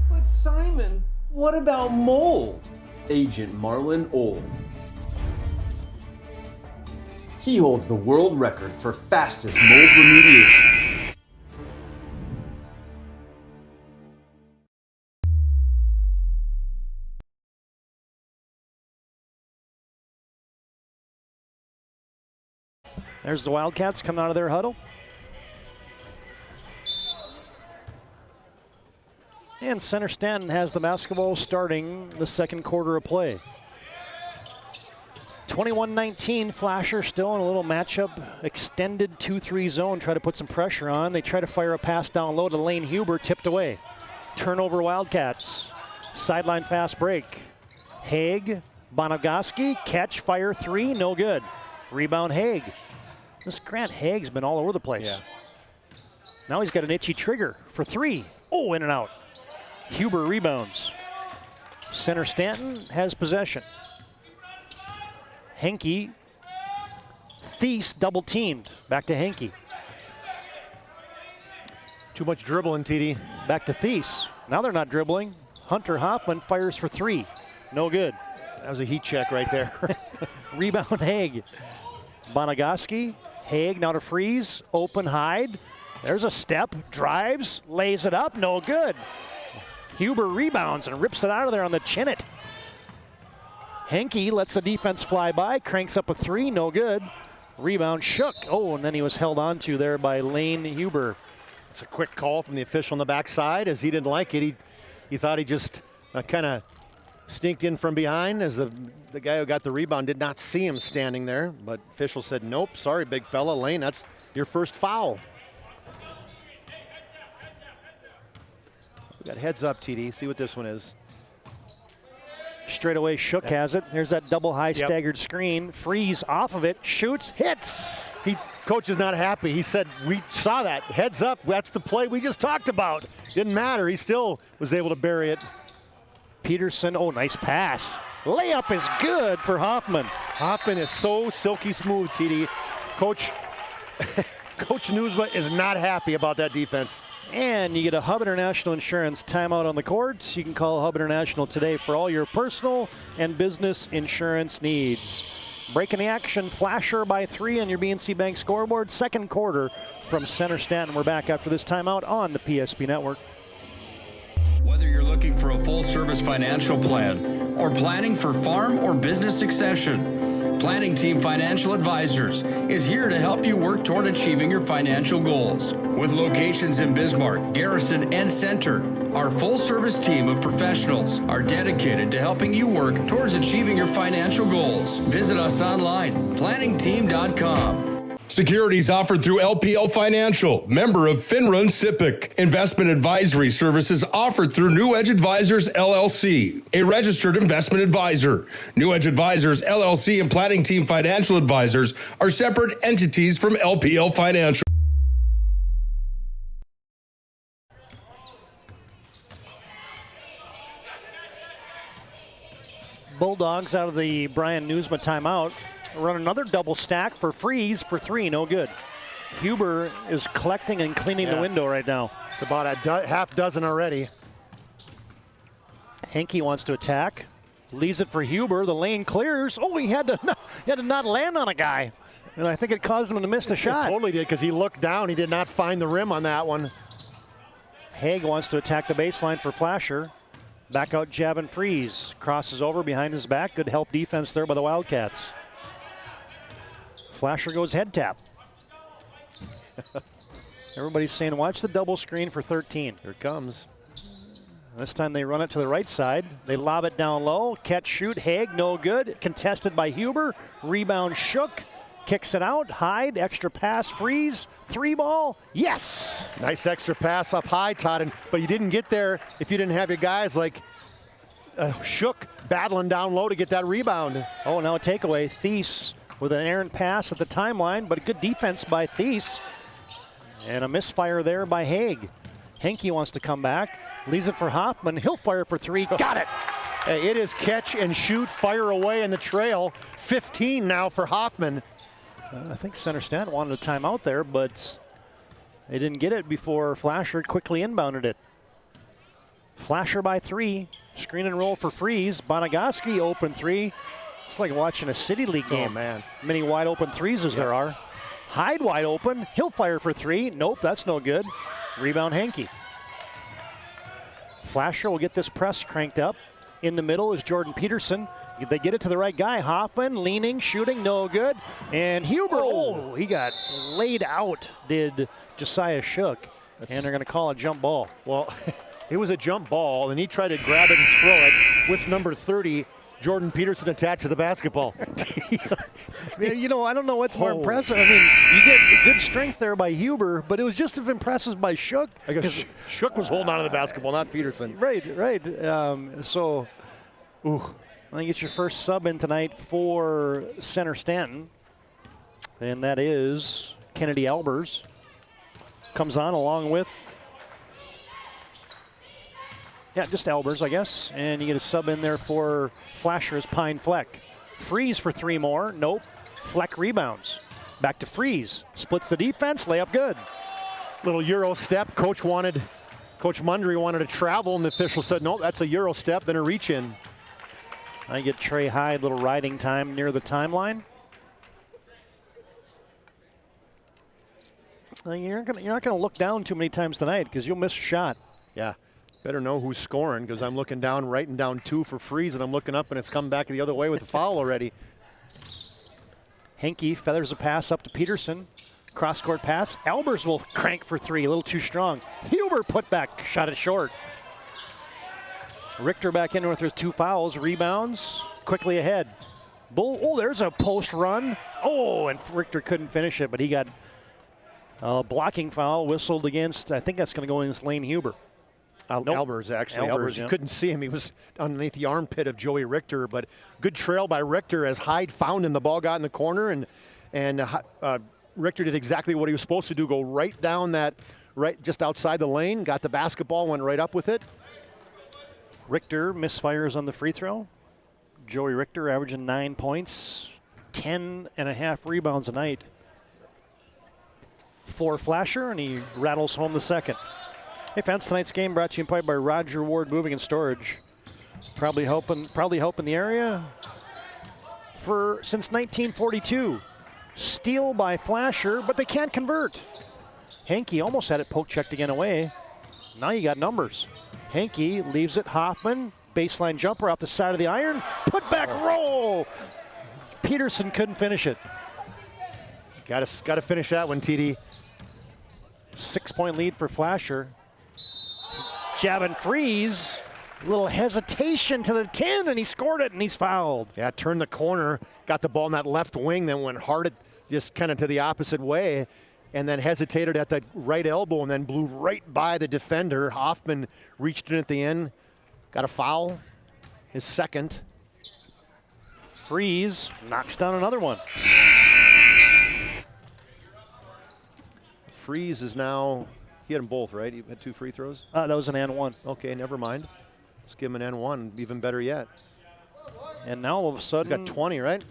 But Simon, what about mold? Agent Marlon Old. He holds the world record for fastest mold remediation. There's the Wildcats coming out of their huddle. And Center-Stanton has the basketball starting the second quarter of play. 21-19, Flasher still in a little matchup, extended 2-3 zone, try to put some pressure on. They try to fire a pass down low to Lane Huber, tipped away. Turnover Wildcats, sideline fast break. Haig, Bonagovsky, catch, fire 3, no good. Rebound Haig. This Grant Haig's been all over the place. Yeah. Now he's got an itchy trigger for 3. Oh, in and out. Huber rebounds. Center-Stanton has possession. Henke, Thies double teamed. Back to Henke. Too much dribbling, TD. Back to Thies. Now they're not dribbling. Hunter Hoffman fires for 3. No good. That was a heat check right there. Rebound Haig. Bonagovsky, Haig now to Freeze, open Hyde. There's a step, drives, lays it up, no good. Huber rebounds and rips it out of there on the chinnet. Henke lets the defense fly by, cranks up a 3, no good. Rebound Shook. Oh, and then he was held on to there by Lane Huber. It's a quick call from the official on the backside as he didn't like it. He thought he just kind of sneaked in from behind as the guy who got the rebound did not see him standing there. But official said, nope, sorry, big fella. Lane, that's your first foul. We got heads up, TD. See what this one is. Straight away, Shook has it. There's that double high staggered screen. Freeze off of it, shoots, hits. Coach is not happy. He said, we saw that. Heads up, that's the play we just talked about. Didn't matter, he still was able to bury it. Peterson, oh, nice pass. Layup is good for Hoffman. Hoffman is so silky smooth, TD. Coach Newsma is not happy about that defense. And you get a Hub International Insurance timeout on the court. You can call Hub International today for all your personal and business insurance needs. Breaking the action, Flasher by 3 on your BNC Bank scoreboard. Second quarter from Center-Stanton. We're back after this timeout on the PSP Network. Whether you're looking for a full-service financial plan or planning for farm or business succession, Planning Team Financial Advisors is here to help you work toward achieving your financial goals. With locations in Bismarck, Garrison, and Center, our full-service team of professionals are dedicated to helping you work towards achieving your financial goals. Visit us online, planningteam.com. Securities offered through LPL Financial, member of FINRA and SIPC. Investment advisory services offered through New Edge Advisors, LLC, a registered investment advisor. New Edge Advisors, LLC and Planning Team Financial Advisors are separate entities from LPL Financial. Bulldogs out of the Brian Newsma timeout. Run another double stack for Freeze for 3, no good. Huber is collecting and cleaning the window right now. It's about a half dozen already. Henke wants to attack. Leaves it for Huber. The lane clears. Oh, he had to not land on a guy. And I think it caused him to miss the shot. It totally did, because he looked down. He did not find the rim on that one. Haig wants to attack the baseline for Flasher. Back out Javin Freeze. Crosses over behind his back. Good help defense there by the Wildcats. Flasher goes head tap. Everybody's saying, watch the double screen for 13. Here it comes. This time they run it to the right side. They lob it down low. Catch, shoot. Haig, no good. Contested by Huber. Rebound Shook. Kicks it out. Hyde, extra pass. Freeze. 3-ball. Yes! Nice extra pass up high, Todd. But you didn't get there if you didn't have your guys like Shook battling down low to get that rebound. Oh, now a takeaway. Thies with an errant pass at the timeline, but a good defense by Thies. And a misfire there by Haig. Henke wants to come back. Leaves it for Hoffman. He'll fire for 3. Got it! Hey, it is catch and shoot, fire away in the trail. 15 now for Hoffman. I think Center-Stanton wanted a timeout there, but they didn't get it before Flasher quickly inbounded it. Flasher by 3. Screen and roll for Freeze. Bonagaski open 3. It's like watching a City League game. Oh, man. Many wide open threes as there are. Hyde wide open. He'll fire for 3. Nope, that's no good. Rebound Henke. Flasher will get this press cranked up. In the middle is Jordan Peterson. They get it to the right guy. Hoffman leaning, shooting, no good. And Huber, he got laid out, did Josiah Shook. And they're going to call a jump ball. Well, it was a jump ball, and he tried to grab it and throw it with number 30, Jordan Peterson, attached to the basketball. You know, I don't know what's more impressive. I mean, you get good strength there by Huber, but it was just as impressive by Shook. I guess Shook was holding on to the basketball, not Peterson. Right. I think it's your first sub in tonight for Center-Stanton, and that is Kennedy Albers. Comes on along with, just Albers, I guess. And you get a sub in there for Flasher's Pine Fleck. Freeze for 3 more. Nope. Fleck rebounds. Back to Freeze. Splits the defense. Layup good. Little Euro step. Coach Mundry wanted to travel, and the official said, no, that's a Euro step, then a reach in. I get Trey Hyde, little riding time near the timeline. You're not going to look down too many times tonight because you'll miss a shot. Yeah, better know who's scoring, because I'm looking down, writing down 2 for Freeze, and I'm looking up, and it's come back the other way with a foul already. Henke feathers a pass up to Peterson. Cross-court pass. Albers will crank for 3, a little too strong. Huber put back, shot it short. Richter back in with his 2 fouls, rebounds, quickly ahead. There's a post run. And Richter couldn't finish it, but he got a blocking foul whistled against, I think that's going to go against Lane Huber. Albers, actually. Albers, you couldn't see him. He was underneath the armpit of Joey Richter, but good trail by Richter as Hyde found him. The ball got in the corner, and Richter did exactly what he was supposed to do, go right down that, right just outside the lane, got the basketball, went right up with it. Richter misfires on the free throw. Joey Richter averaging 9 points, 10.5 rebounds a night. 4 Flasher, and he rattles home the second. Hey fans, tonight's game brought to you in part by Roger Ward Moving and Storage. Probably helping the area since 1942. Steal by Flasher, but they can't convert. Henke almost had it poke checked again away. Now you got numbers. Henke leaves it. Hoffman, baseline jumper off the side of the iron. Put back roll. Peterson couldn't finish it. Got to finish that one, TD. 6-point lead for Flasher. Javin Freeze, a little hesitation to the 10, and he scored it, and he's fouled. Yeah, turned the corner, got the ball in that left wing, then went hard just kind of to the opposite way, and then hesitated at the right elbow and then blew right by the defender. Hoffman reached in at the end, got a foul, his second. Freeze knocks down another one. Freeze is now, he had them both, right? He had 2 free throws? That was an N1. Okay, never mind. Let's give him an N1, even better yet. And now all of a sudden, he's got 20, right?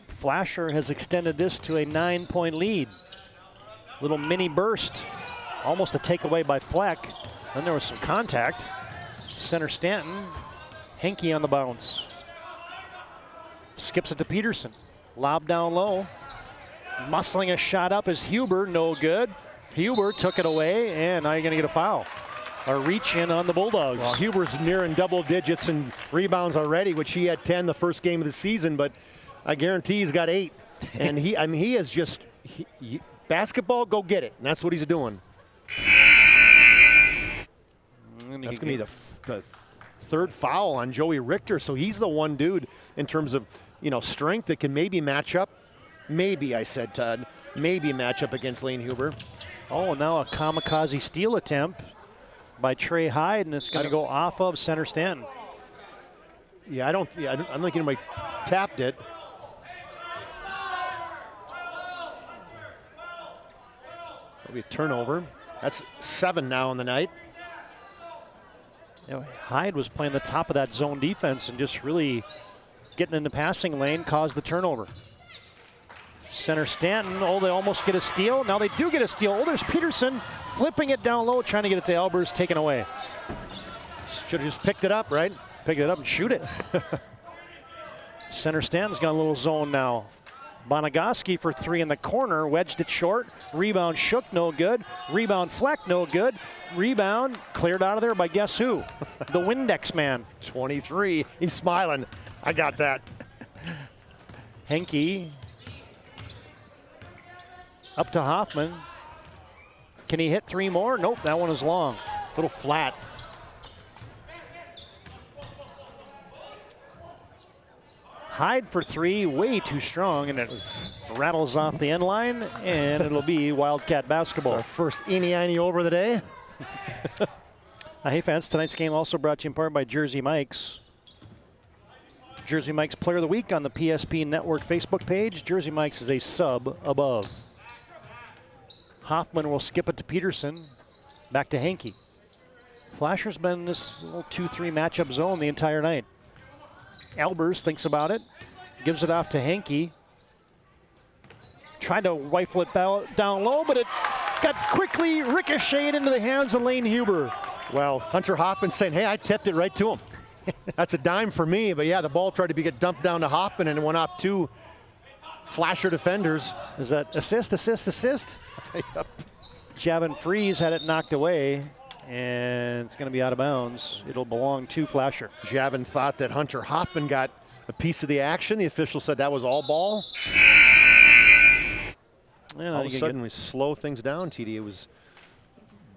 Flasher has extended this to a 9-point lead. Little mini burst, almost a takeaway by Fleck. Then there was some contact. Center-Stanton, Henke on the bounce. Skips it to Peterson. Lob down low. Muscling a shot up is Huber, no good. Huber took it away, and now you're going to get a foul. A reach in on the Bulldogs. Well, Huber's nearing double digits in rebounds already, which he had 10 the first game of the season, but I guarantee he's got 8. And he is just, basketball, go get it. And that's what he's doing. That's going to be the third foul on Joey Richter. So he's the one dude in terms of, strength that can maybe match up. Maybe, I said, Todd. Maybe match up against Lane Huber. Oh, now a kamikaze steal attempt by Trey Hyde, and it's going to go off of Center-Stanton. Yeah, I don't think anybody tapped it. That'll be a turnover. That's 7 now on the night. Hyde was playing the top of that zone defense and just really getting in the passing lane caused the turnover. Center-Stanton, they almost get a steal. Now they do get a steal. There's Peterson flipping it down low, trying to get it to Albers, taken away. Should have just picked it up, right? Pick it up and shoot it. Center-Stanton's got a little zone now. Bonagaski for 3 in the corner, wedged it short. Rebound Shook, no good. Rebound Fleck, no good. Rebound cleared out of there by guess who? The Windex man. 23, he's smiling. I got that. Henke up to Hoffman. Can he hit 3 more? Nope, that one is long. A little flat. Hyde for 3, way too strong, and it rattles off the end line, and it'll be Wildcat basketball. It's our first eeny-einy over the day. Hey fans, tonight's game also brought to you in part by Jersey Mike's. Jersey Mike's Player of the Week on the PSP Network Facebook page. Jersey Mike's is a sub above. Hoffman will skip it to Peterson. Back to Henke. Flasher's been in this little 2-3 matchup zone the entire night. Albers thinks about it. Gives it off to Henke. Tried to rifle it down low, but it got quickly ricocheted into the hands of Lane Huber. Well, Hunter Hoffman saying, hey, I tipped it right to him. That's a dime for me, but yeah, the ball tried to get dumped down to Hoffman and it went off 2 Flasher defenders. Is that assist? Yep. Javin Freeze had it knocked away, and it's going to be out of bounds. It'll belong to Flasher. Javin thought that Hunter Hoffman got a piece of the action. The official said that was all ball. Yeah, all of a sudden, we slow things down, TD. It was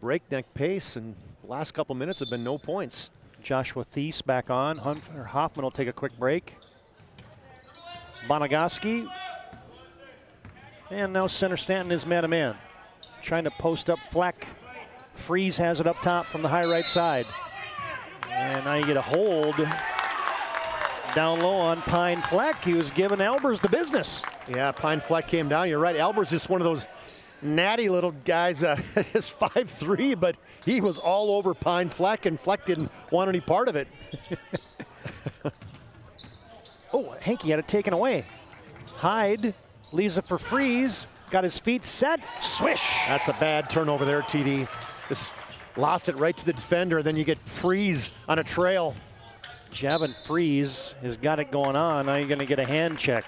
breakneck pace, and the last couple minutes have been no points. Joshua Thies back on. Hunter Hoffman will take a quick break. Bonagaski. And now Center-Stanton is man-to-man. Trying to post up Fleck. Freeze has it up top from the high right side. And now you get a hold down low on Pine Fleck. He was giving Albers the business. Yeah, Pine Fleck came down. You're right. Albers is one of those natty little guys. He's 5'3", but he was all over Pine Fleck, and Fleck didn't want any part of it. Oh, Henke had it taken away. Hyde leaves it for Freeze. Got his feet set. Swish. That's a bad turnover there, TD. Just lost it right to the defender. Then you get Freeze on a trail. Javin Freeze has got it going on. Now you're going to get a hand check.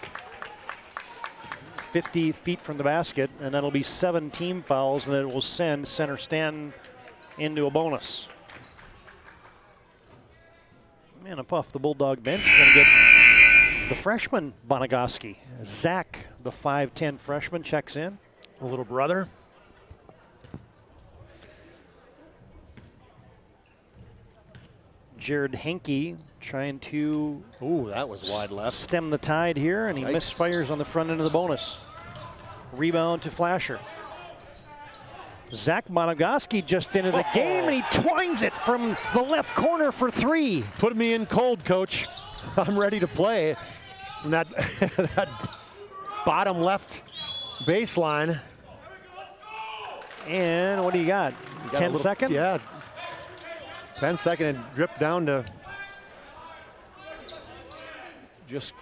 50 feet from the basket, and that'll be 7 team fouls, and it will send Center-Stanton into a bonus. And up off the Bulldog bench, you're going to get the freshman Bonagoski. Zach, the 5'10 freshman, checks in. A little brother. Jared Henke trying to that was wide left. Stem the tide here, and he misfires on the front end of the bonus. Rebound to Flasher. Zach Bonagoski just into the game, and he twines it from the left corner for three. Put me in cold, coach. I'm ready to play. And that, that bottom left baseline. And what do you got? 10 seconds? Yeah. 10 second and drip down to just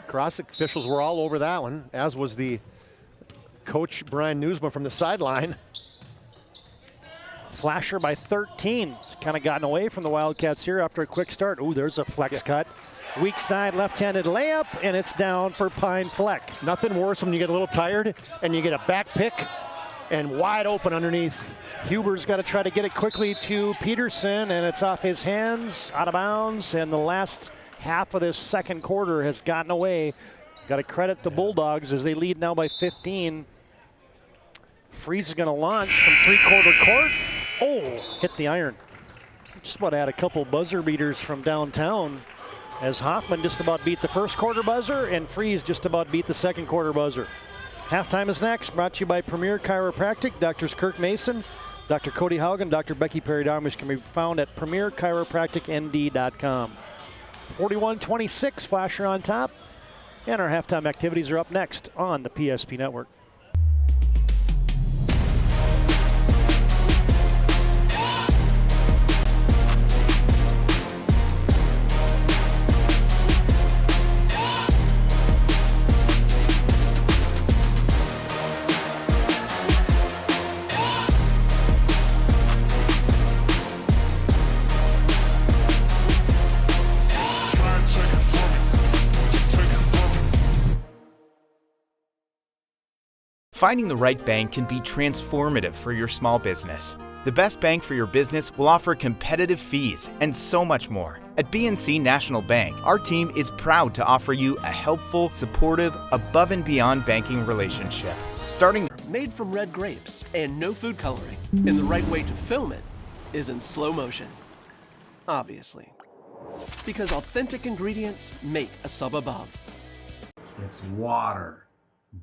cross. Officials were all over that one, as was the coach Brian Newsma from the sideline. Flasher by 13. He's kind of gotten away from the Wildcats here after a quick start. Oh, there's a flex cut. Weak side left-handed layup, and it's down for Pine Fleck. Nothing worse when you get a little tired and you get a back pick and wide open underneath. Huber's got to try to get it quickly to Peterson, and it's off his hands, out of bounds, and the last half of this second quarter has gotten away. Got to credit the Bulldogs as they lead now by 15. Freeze is going to launch from three-quarter court. Oh, hit the iron. Just about had a couple buzzer beaters from downtown, as Hoffman just about beat the first quarter buzzer and Freeze just about beat the second quarter buzzer. Halftime is next, brought to you by Premier Chiropractic. Doctors Kirk Mason, Dr. Cody Haugen, Dr. Becky Perry-Darmish can be found at premierchiropracticnd.com. 41-26, Flasher on top. And our halftime activities are up next on the PSP Network. Finding the right bank can be transformative for your small business. The best bank for your business will offer competitive fees and so much more. At BNC National Bank, our team is proud to offer you a helpful, supportive, above and beyond banking relationship. Made from red grapes and no food coloring. And the right way to film it is in slow motion. Obviously. Because authentic ingredients make a sub above. It's water.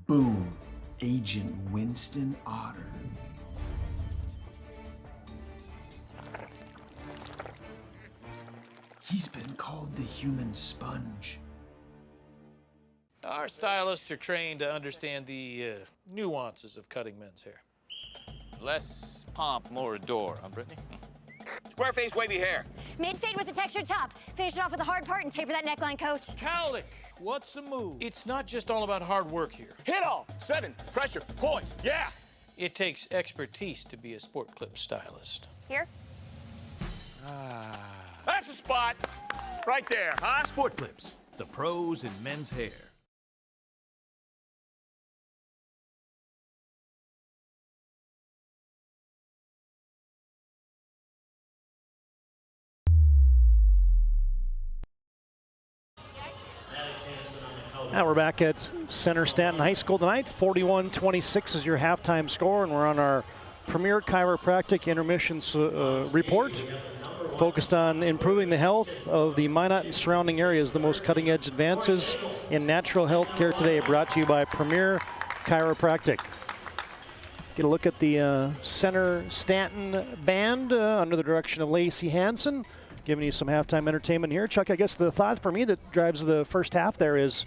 Boom. Agent Winston Otter. He's been called the human sponge. Our stylists are trained to understand the nuances of cutting men's hair. Less pomp, more adore, huh, Brittany? Square face, wavy hair. Mid-fade with a textured top. Finish it off with the hard part and taper that neckline, coach. Cowlick, what's the move? It's not just all about hard work here. Hit all. 7. Pressure. Points. Yeah. It takes expertise to be a sport clip stylist. Here? That's the spot. Right there, huh? Sport Clips, the pros in men's hair. Now we're back at Center-Stanton High School tonight. 41-26 is your halftime score, and we're on our Premier Chiropractic intermission report, focused on improving the health of the Minot and surrounding areas. The most cutting-edge advances in natural health care today, brought to you by Premier Chiropractic. Get a look at the Center-Stanton band under the direction of Lacey Hansen, giving you some halftime entertainment here. Chuck, I guess the thought for me that drives the first half there is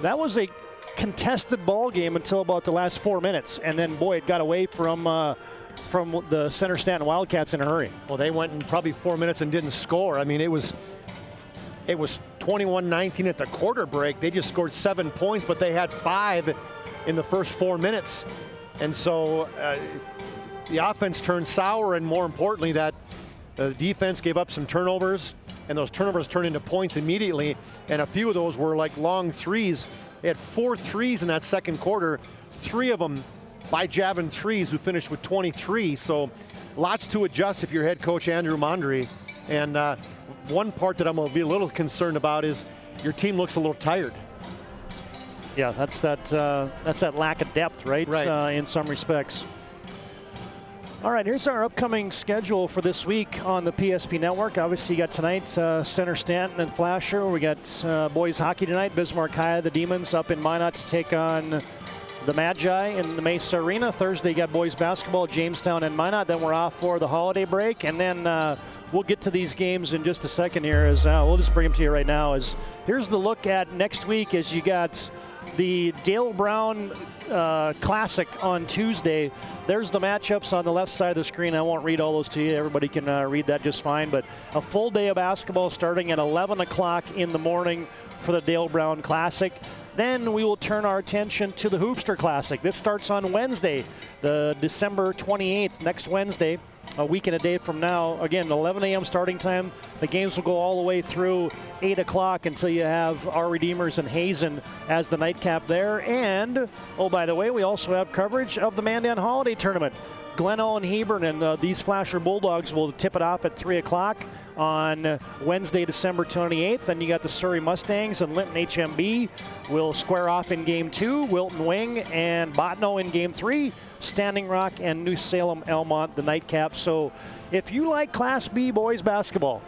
that was a contested ball game until about the last 4 minutes, and then boy, it got away from the Center-Stanton Wildcats in a hurry. Well, they went in probably 4 minutes and didn't score. I mean, it was 21-19 at the quarter break. They just scored 7 points, but they had 5 in the first 4 minutes, and so the offense turned sour, and more importantly, that the defense gave up some turnovers, and those turnovers turned into points immediately, and a few of those were like long threes. They had 4 threes in that second quarter, 3 of them by Javin threes, who finished with 23. So lots to adjust if you're head coach Andrew Mondry. And one part that I'm going to be a little concerned about is your team looks a little tired. Yeah, that's that lack of depth, right? In some respects. All right, here's our upcoming schedule for this week on the PSP Network. Obviously, you got tonight Center-Stanton and Flasher. We got boys hockey tonight. Bismarck High, the Demons, up in Minot to take on the Magi in the Mesa Arena. Thursday, you got boys basketball, Jamestown and Minot. Then we're off for the holiday break, and then we'll get to these games in just a second here. As we'll just bring them to you right now. As here's the look at next week. As you got the Dale Brown Classic on Tuesday. There's the matchups on the left side of the screen. I won't read all those to you. Everybody can read that just fine. But a full day of basketball starting at 11 o'clock in the morning for the Dale Brown Classic. Then we will turn our attention to the Hoopster Classic. This starts on Wednesday, the December 28th, next Wednesday, a week and a day from now. Again, 11 a.m. starting time. The games will go all the way through 8 o'clock until you have our Redeemers and Hazen as the nightcap there. And, oh, by the way, we also have coverage of the Mandan Holiday Tournament. Gleno and Hebron and these Flasher Bulldogs will tip it off at 3 o'clock on Wednesday, December 28th. Then you got the Surrey Mustangs and Linton HMB will square off in Game 2. Wilton Wing and Botno in Game 3. Standing Rock and New Salem Elmont, the nightcap. So if you like Class B boys basketball,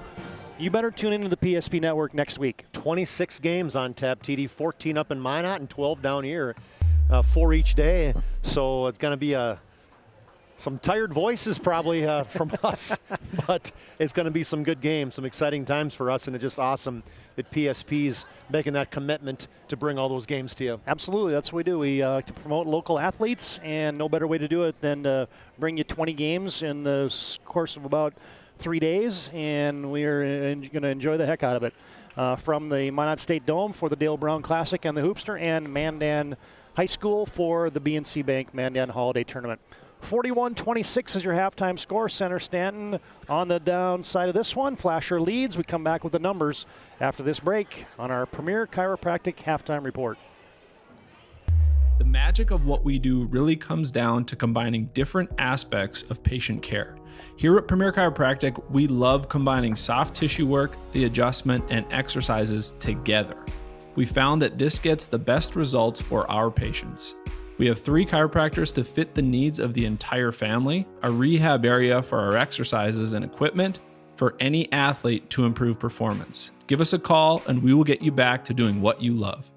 you better tune into the PSP Network next week. 26 games on tap, TD, 14 up in Minot and 12 down here, 4 each day. So it's going to be some tired voices probably from us, but it's going to be some good games, some exciting times for us, and it's just awesome that PSP's making that commitment to bring all those games to you. Absolutely, that's what we do. We like to promote local athletes, and no better way to do it than to bring you 20 games in the course of about 3 days, and we are going to enjoy the heck out of it. From the Minot State Dome for the Dale Brown Classic and the Hoopster, and Mandan High School for the BNC Bank Mandan Holiday Tournament. 41-26 is your halftime score. Center-Stanton on the downside of this one. Flasher leads. We come back with the numbers after this break on our Premier Chiropractic Halftime Report. The magic of what we do really comes down to combining different aspects of patient care. Here at Premier Chiropractic, we love combining soft tissue work, the adjustment, and exercises together. We found that this gets the best results for our patients. We have 3 chiropractors to fit the needs of the entire family, a rehab area for our exercises and equipment for any athlete to improve performance. Give us a call and we will get you back to doing what you love.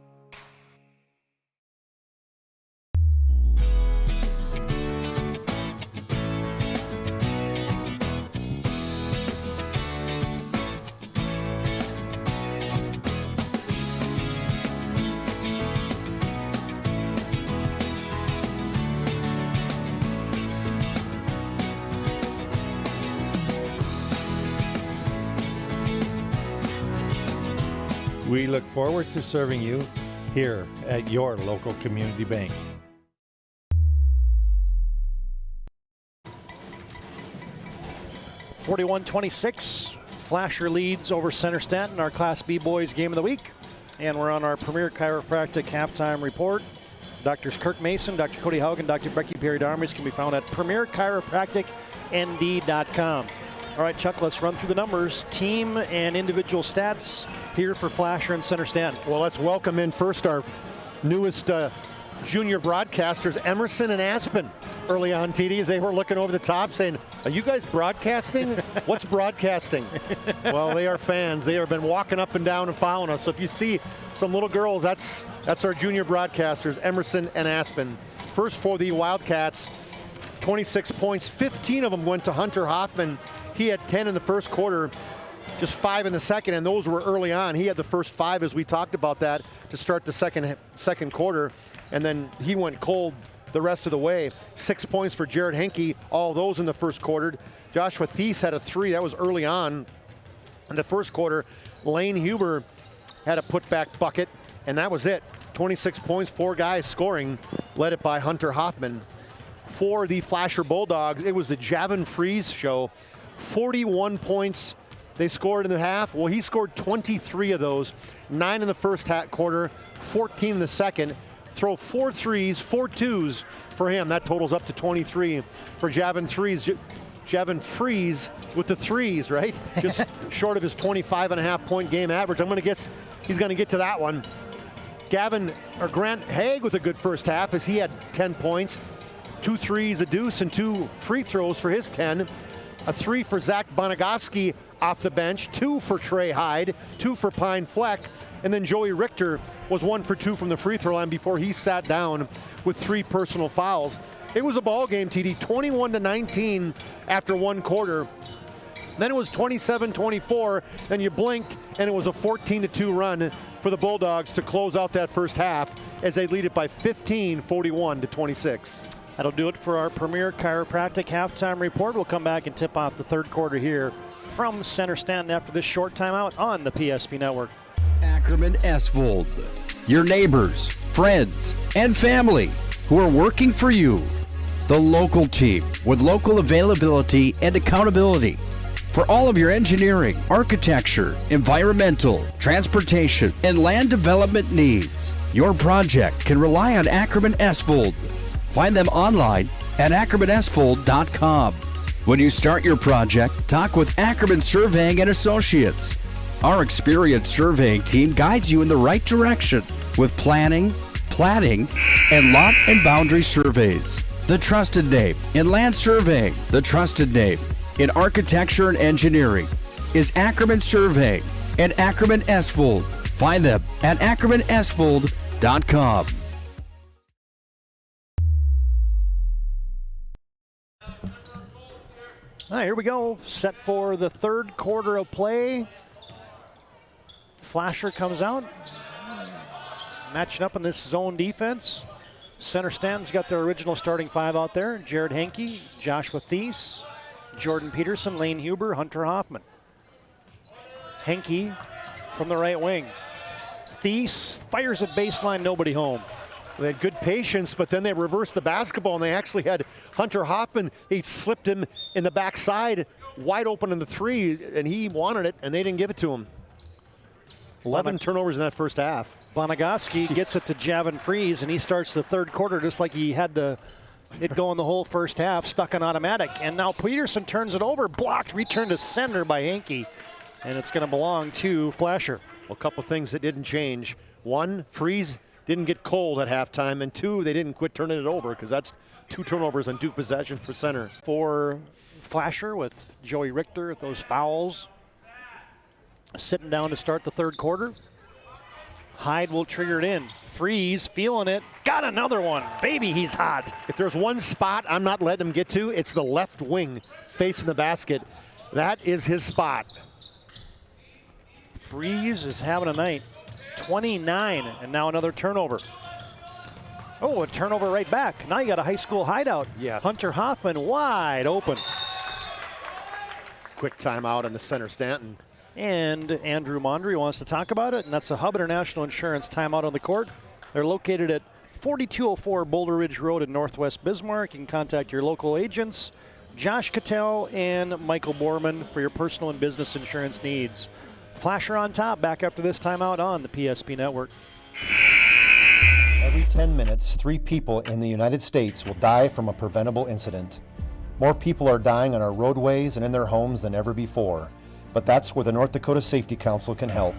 We look forward to serving you here at your local community bank. (41-26). Flasher leads over Center-Stanton, our Class B boys game of the week. And we're on our Premier Chiropractic Halftime Report. Doctors Kirk Mason, Dr. Cody Haugen, Dr. Becky Perry-Darmers can be found at premierchiropracticnd.com. All right, Chuck, let's run through the numbers. Team and individual stats here for Flasher and Center-Stanton. Well, let's welcome in first our newest junior broadcasters, Emerson and Aspen. Early on, TD, they were looking over the top saying, are you guys broadcasting? What's broadcasting? Well, they are fans. They have been walking up and down and following us. So if you see some little girls, that's our junior broadcasters, Emerson and Aspen. First for the Wildcats, 26 points. 15 of them went to Hunter Hoffman. He had 10 in the first quarter, just 5 in the second, and those were early on. He had the first 5 as we talked about that to start the second quarter, and then he went cold the rest of the way. 6 points for Jared Henke, all those in the first quarter. Joshua Thies had a 3, that was early on in the first quarter. Lane Huber had a putback bucket, and that was it. 26 points, 4 guys scoring, led it by Hunter Hoffman. For the Flasher Bulldogs, it was the Javin Freeze show. 41 points they scored in the half. Well, he scored 23 of those, 9 in the first quarter, 14 in the second. Throw 4 threes, 4 twos for him. That totals up to 23 for Javin Freeze. Jevin Freeze with the threes, right? Just short of his 25.5-point game average. I'm going to guess he's going to get to that one. Grant Haig with a good first half as he had 10 points. 2 threes, a deuce, and 2 free throws for his 10. A 3 for Zach Bonagowski off the bench, 2 for Trey Hyde, 2 for Pine Fleck, and then Joey Richter was 1 for 2 from the free throw line before he sat down with 3 personal fouls. It was a ball game, TD, 21-19 after 1 quarter. Then it was 27-24, then you blinked, and it was a 14-2 run for the Bulldogs to close out that first half as they lead it by 15, 41-26. That'll do it for our Premier Chiropractic halftime report. We'll come back and tip off the third quarter here from Center-Stanton after this short timeout on the PSP Network. Ackerman Esvold, your neighbors, friends, and family who are working for you. The local team with local availability and accountability. For all of your engineering, architecture, environmental, transportation, and land development needs, your project can rely on Ackerman Esvold. Find them online at ackermanesvold.com. When you start your project, talk with Ackerman Surveying and Associates. Our experienced surveying team guides you in the right direction with planning, platting, and lot and boundary surveys. The trusted name in land surveying, the trusted name in architecture and engineering is Ackerman Surveying and Ackerman Esvold. Find them at ackermanesvold.com. All right, here we go. Set for the third quarter of play. Flasher comes out. Matching up in this zone defense. Center-Stanton's got their original starting 5 out there. Jared Henke, Joshua Thies, Jordan Peterson, Lane Huber, Hunter Hoffman. Henke from the right wing. Thies fires at baseline, nobody home. They had good patience, but then they reversed the basketball, and they actually had Hunter Hoffman. He slipped him in the backside, wide open in the 3, and he wanted it, and they didn't give it to him. 11 turnovers in that first half. Bonagowski gets it to Javin Freeze, and he starts the third quarter just like he had it going the whole first half, stuck on automatic. And now Peterson turns it over, blocked, returned to center by Henke, and it's going to belong to Flasher. Well, a couple things that didn't change. 1, Freeze didn't get cold at halftime, and 2, they didn't quit turning it over because that's 2 turnovers on Duke possession for center. For Flasher with Joey Richter with those fouls. Sitting down to start the third quarter. Hyde will trigger it in. Freeze, feeling it. Got another one. Baby, he's hot. If there's one spot I'm not letting him get to, it's the left wing facing the basket. That is his spot. Freeze is having a night. 29, and now another turnover. Oh, a turnover right back. Now you got a high school hideout. Yeah. Hunter Hoffman wide open. Quick timeout on the Center-Stanton. And Andrew Mondry wants to talk about it, and that's the Hub International Insurance timeout on the court. They're located at 4204 Boulder Ridge Road in Northwest Bismarck. You can contact your local agents, Josh Cattell and Michael Borman, for your personal and business insurance needs. Flasher on top, back after this timeout on the PSP Network. Every 10 minutes, 3 people in the United States will die from a preventable incident. More people are dying on our roadways and in their homes than ever before. But that's where the North Dakota Safety Council can help.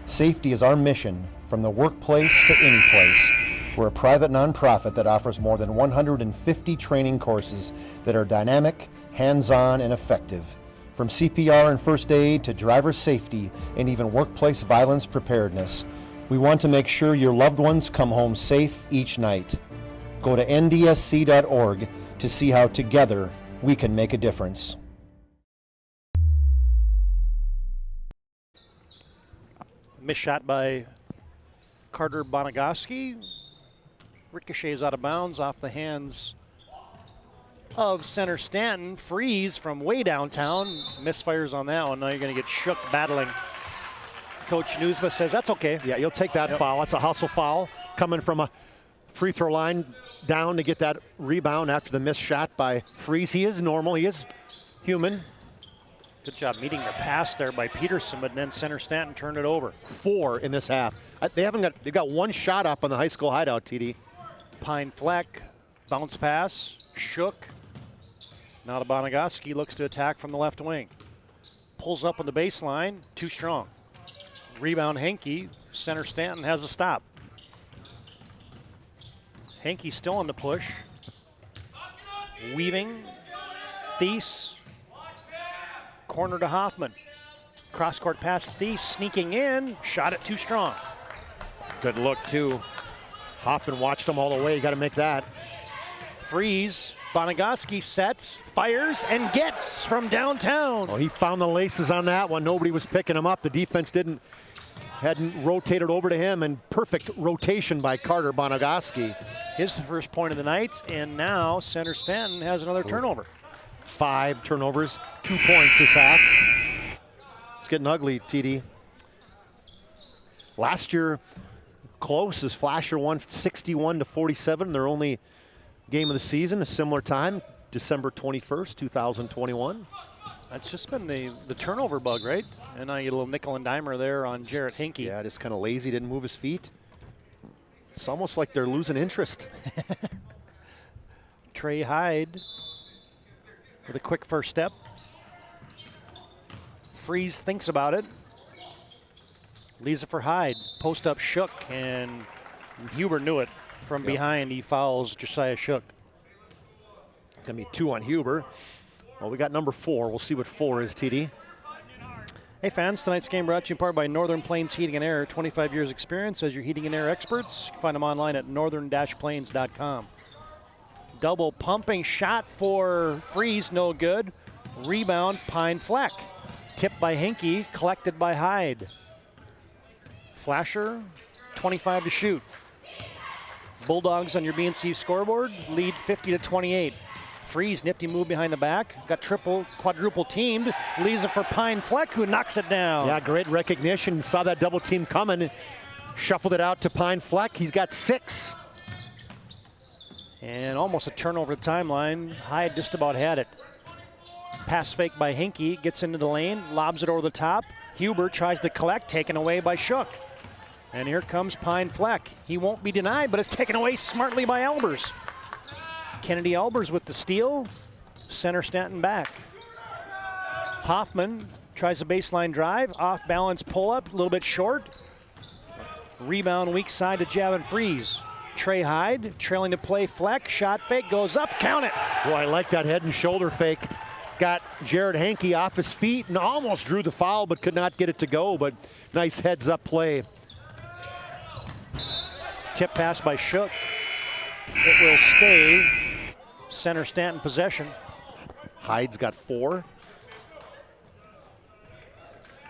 Safety is our mission, from the workplace to any place. We're a private nonprofit that offers more than 150 training courses that are dynamic, hands-on, and effective. From CPR and first aid to driver safety and even workplace violence preparedness, we want to make sure your loved ones come home safe each night. Go to ndsc.org to see how together we can make a difference. Missed shot by Carter Bonagowski. Ricochets out of bounds off the hands of Center-Stanton. Freeze from way downtown. Misfires on that one. Now you're going to get shook battling. Coach Newsma says that's okay. Yeah, you'll take that foul. That's a hustle foul coming from a free throw line down to get that rebound after the missed shot by Freeze. He is normal. He is human. Good job meeting the pass there by Peterson, but then Center-Stanton turned it over. 4 in this half. They've got 1 shot up on the high school hideout, TD. Pine Fleck, bounce pass, shook. Now Bonagowski looks to attack from the left wing. Pulls up on the baseline, too strong. Rebound Henke, Center-Stanton has a stop. Henke still on the push. Weaving, Thies, corner to Hoffman. Cross-court pass, Thies sneaking in, shot it too strong. Good look, too. Hoffman watched him all the way. You got to make that. Freeze. Bonagowski sets, fires, and gets from downtown. Oh, he found the laces on that one. Nobody was picking him up. The defense hadn't rotated over to him, and perfect rotation by Carter Bonagowski. His first point of the night, and now Center-Stanton has another turnover. 5 turnovers, 2 points this half. It's getting ugly, TD. Last year, close as Flasher won 61-47. Their only game of the season, a similar time, December 21st, 2021. That's just been the turnover bug, right? And now you get a little nickel and dimer there on Jarrett Henke. Yeah, just kind of lazy, didn't move his feet. It's almost like they're losing interest. Trey Hyde with a quick first step. Freeze thinks about it. Leaves it for Hyde. Post up Shook, and Huber knew it. From behind, he fouls Josiah Shook. It's going to be 2 on Huber. Well, we got number 4. We'll see what 4 is, TD. Hey fans, tonight's game brought to you in part by Northern Plains Heating and Air. 25 years experience as your heating and air experts. You can find them online at northern-plains.com. Double pumping shot for Freeze, no good. Rebound, Pine Fleck. Tipped by Henke, collected by Hyde. Flasher, 25 to shoot. Bulldogs on your BNC scoreboard lead 50-28. Freeze, nifty move behind the back. Got quadruple teamed. Leaves it for Pine Fleck, who knocks it down. Yeah, great recognition. Saw that double team coming. Shuffled it out to Pine Fleck. He's got 6. And almost a turnover at the timeline. Hyde just about had it. Pass fake by Henke. Gets into the lane. Lobs it over the top. Huber tries to collect. Taken away by Shook. And here comes Pine Fleck. He won't be denied, but it's taken away smartly by Albers. Kennedy Albers with the steal. Center-Stanton back. Hoffman tries a baseline drive. Off balance pull up, a little bit short. Rebound weak side to Javin Freeze. Trey Hyde trailing to play Fleck. Shot fake goes up, count it. Boy, I like that head and shoulder fake. Got Jared Henke off his feet and almost drew the foul, but could not get it to go. But nice heads up play. Tip pass by Shook. It will stay Center-Stanton possession. Hyde's got 4.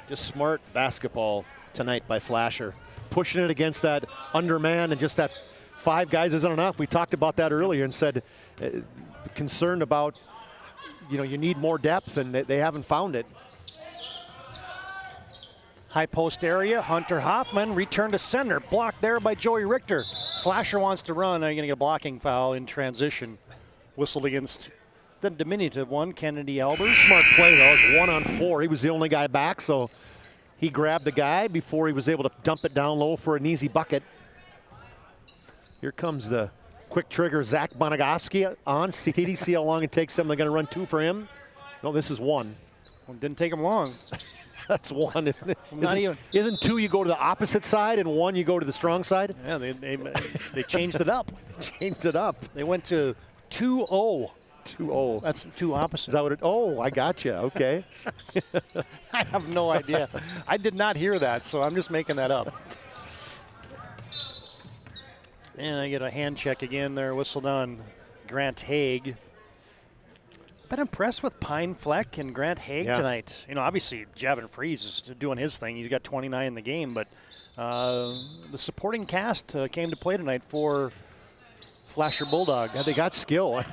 Just smart basketball tonight by Flasher. Pushing it against that underman, and just that 5 guys isn't enough. We talked about that earlier and said concerned about, you need more depth, and they haven't found it. High post area, Hunter Hoffman, return to center. Blocked there by Joey Richter. Flasher wants to run. Now you're going to get a blocking foul in transition. Whistled against the diminutive one, Kennedy Albers. Smart play, though. It was 1 on 4. He was the only guy back, so he grabbed the guy before he was able to dump it down low for an easy bucket. Here comes the quick trigger, Zach Bonagowski on. See how long it takes them. They're going to run 2 for him. No, this is 1. Well, didn't take him long. That's 1, isn't it? Isn't 2 you go to the opposite side and 1 you go to the strong side? Yeah, they changed it up. Changed it up. They went to 2-0. 2-0. That's 2 opposites. Is that what it? Oh, I got you. Okay. I have no idea. I did not hear that, so I'm just making that up. And I get a hand check again there, whistled on Grant Haig. Been impressed with Pine Fleck and Grant Haig tonight. Obviously Javin Freeze is doing his thing. He's got 29 in the game, but the supporting cast came to play tonight for Flasher Bulldogs. Yeah, they got skill.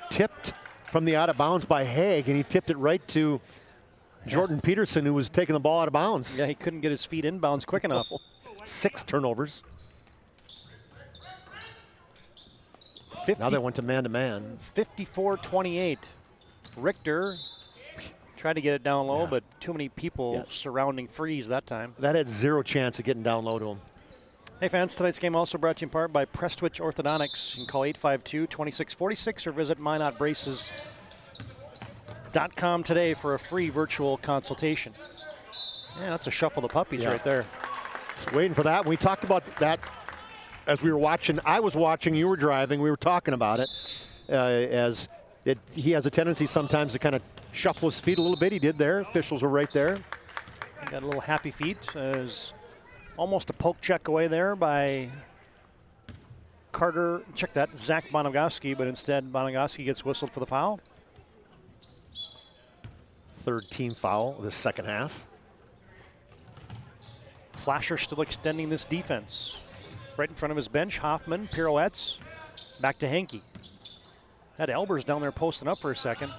Tipped from the out of bounds by Haig, and he tipped it right to Jordan Peterson, who was taking the ball out of bounds. Yeah, he couldn't get his feet inbounds quick enough. 6 turnovers. Now they went to man-to-man. 54-28. Richter tried to get it down low, but too many people surrounding Freeze that time. That had 0 chance of getting down low to him. Hey fans, tonight's game also brought to you in part by Prestwich Orthodontics. You can call 852-2646 or visit PSPNetwork.com today for a free virtual consultation. Yeah, that's a shuffle the puppies right there. Just waiting for that. We talked about that as we were watching. I was watching, you were driving, we were talking about it. He has a tendency sometimes to kind of shuffle his feet a little bit. He did there. Officials were right there. He got a little happy feet. As almost a poke check away there by Carter. Check that, Zach Bonogowski, but instead Bonogowski gets whistled for the foul. Third team foul of the second half. Flasher still extending this defense. Right in front of his bench, Hoffman, pirouettes, back to Henke. Had Elbers down there posting up for a second.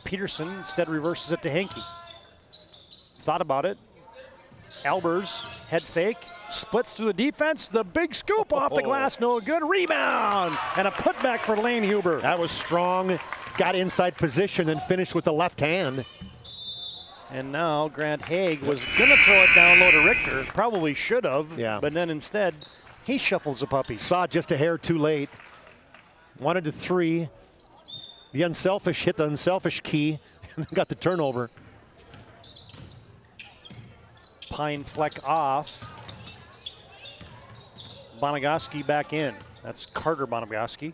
Peterson instead reverses it to Henke. Thought about it. Elbers, head fake, splits through the defense. The big scoop off the glass, no good. Rebound, and a putback for Lane Huber. That was strong. Got inside position and finished with the left hand. And now Grant Haig was gonna throw it down low to Richter. Probably should have, but then instead, he shuffles the puppy. Saw it just a hair too late. Wanted to three. The unselfish hit the unselfish key and got the turnover. Pine Fleck off. Bonogowski back in. That's Carter Bonogowski.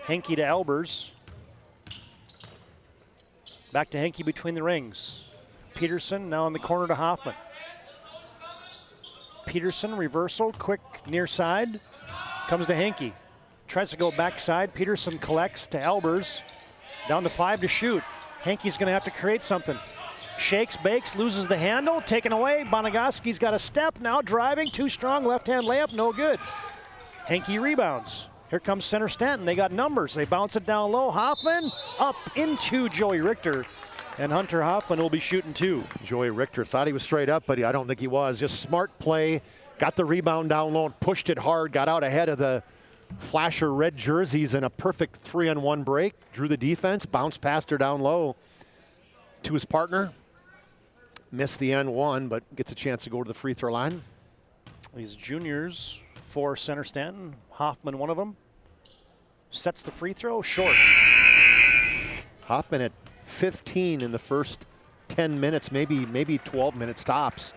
Henke to Elbers. Back to Henke between the rings. Peterson now in the corner to Hoffman. Peterson reversal, quick near side. Comes to Henke. Tries to go backside. Peterson collects to Elbers. Down to 5 to shoot. Henke's going to have to create something. Shakes, bakes, loses the handle. Taken away. Bonogowski's got a step now. Driving, too strong. Left-hand layup, no good. Henke rebounds. Here comes Center-Stanton. They got numbers. They bounce it down low. Hoffman up into Joey Richter. And Hunter Hoffman will be shooting 2. Joey Richter thought he was straight up, but I don't think he was. Just smart play. Got the rebound down low and pushed it hard. Got out ahead of the Flasher red jerseys in a perfect 3-on-1 break. Drew the defense, bounced past her down low to his partner. Missed the end one, but gets a chance to go to the free throw line. These juniors for Center-Stanton. Hoffman, one of them. Sets the free throw, short. Hoffman at 15 in the first 10 minutes, maybe 12 minutes tops.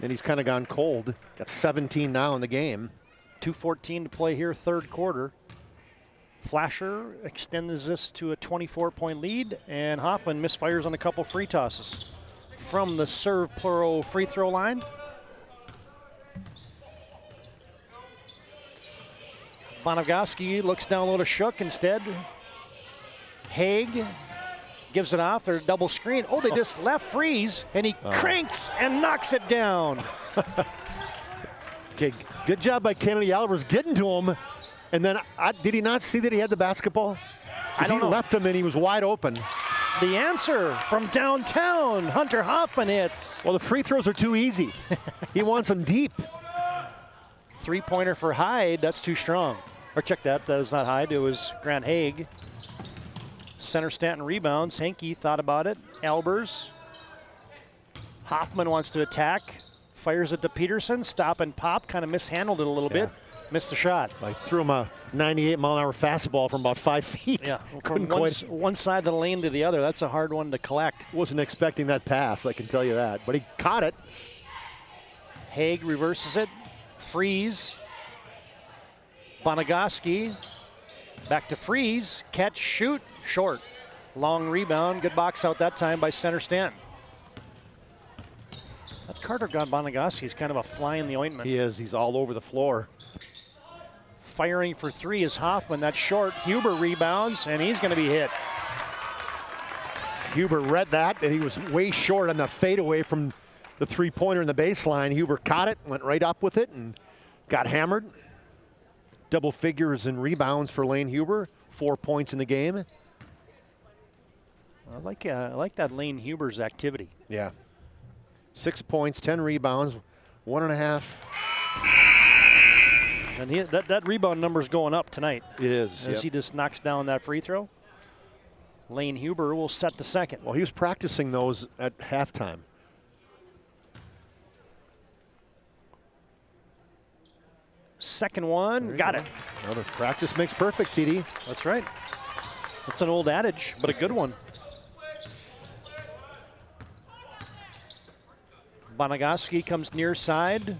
And he's kind of gone cold. Got 17 now in the game. 2:14 to play here, third quarter. Flasher extends this to a 24-point lead, and Hoffman misfires on a couple free tosses from the serve plural free throw line. Bonogowski looks down low to Shook instead. Haig gives it off. They're double screen. Oh, they just left Freeze, and he cranks and knocks it down. Okay, good job by Kennedy Albers getting to him. And then, did he not see that he had the basketball? I don't know. Left him and he was wide open. The answer from downtown, Hunter Hoffman hits. Well, the free throws are too easy. He wants them deep. Three-pointer for Hyde, that's too strong. Or check that was not Hyde, it was Grant Haig. Center-Stanton rebounds, Henke thought about it. Elbers. Hoffman wants to attack. Fires it to Peterson, stop and pop, kind of mishandled it a little bit. Missed the shot. I threw him a 98-mile-an-hour fastball from about 5 feet. Yeah, from one side of the lane to the other. That's a hard one to collect. Wasn't expecting that pass, I can tell you that. But he caught it. Haig reverses it. Freeze. Bonogowski. Back to Freeze. Catch, shoot, short. Long rebound. Good box out that time by Center-Stanton. That Carter Bonogowski is kind of a fly in the ointment. He is. He's all over the floor. Firing for three is Hoffman. That's short. Huber rebounds, and he's going to be hit. Huber read that, and he was way short on the fadeaway from the three-pointer in the baseline. Huber caught it, went right up with it, and got hammered. Double figures in rebounds for Lane Huber. 4 points in the game. I like that Lane Huber's activity. Yeah. 6 points, 10 rebounds, 1.5. And that rebound number's going up tonight. It is. As he just knocks down that free throw. Lane Huber will set the second. Well, he was practicing those at halftime. Second one, got it. Well, the practice makes perfect, TD. That's right. It's an old adage, but a good one. Bonagowski comes near side.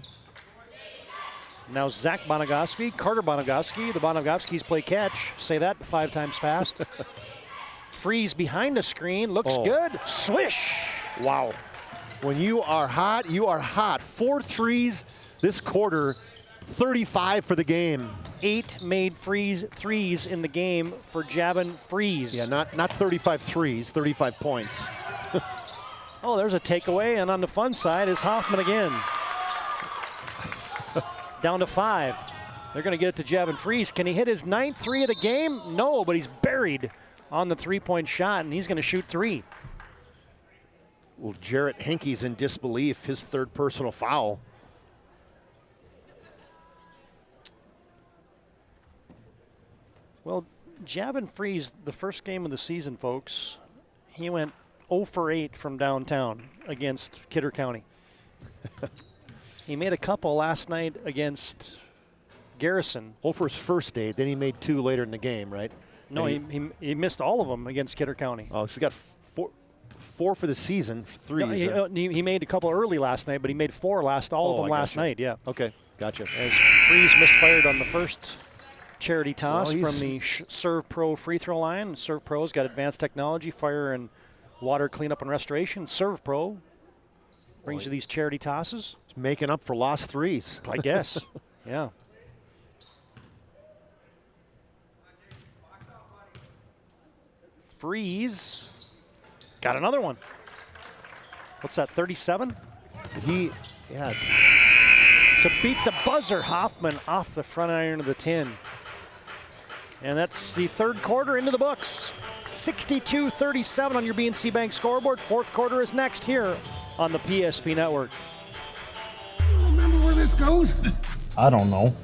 Now Zach Bonagowski, Carter Bonagowski. The Bonagowskis play catch. Say that 5 times fast. Freeze behind the screen. Looks good. Swish. Wow. When you are hot, you are hot. 4 threes this quarter, 35 for the game. 8 made threes in the game for Javon Freeze. Yeah, not 35 threes, 35 points. Oh, there's a takeaway, and on the fun side is Hoffman again. Down to 5. They're going to get it to Javon Freeze. Can he hit his 9th three of the game? No, but he's buried on the 3-point shot, and he's going to shoot 3. Well, Jarrett Henke's in disbelief, his 3rd personal foul. Well, Javon Freeze, the first game of the season, folks, he went 0 for 8 from downtown against Kidder County. He made a couple last night against Garrison. 0 for his first day, then he made 2 later in the game, right? No, he missed all of them against Kidder County. Oh, so he got 4 for the season, 3. No, he made a couple early last night, but he made 4 all of them last night, yeah. Okay, gotcha. As Freeze misfired on the first charity toss from the Serve Pro free throw line. Serve Pro's got advanced technology, fire and water cleanup and restoration. Serve Pro brings you these charity tosses. It's making up for lost threes. I guess, yeah. Freeze got another one. What's that, 37? Yeah. To beat the buzzer, Hoffman off the front iron of the 10. And that's the 3rd quarter into the books. 62-37 on your BNC Bank scoreboard. 4th quarter is next here on the PSP Network. Remember where this goes? I don't know.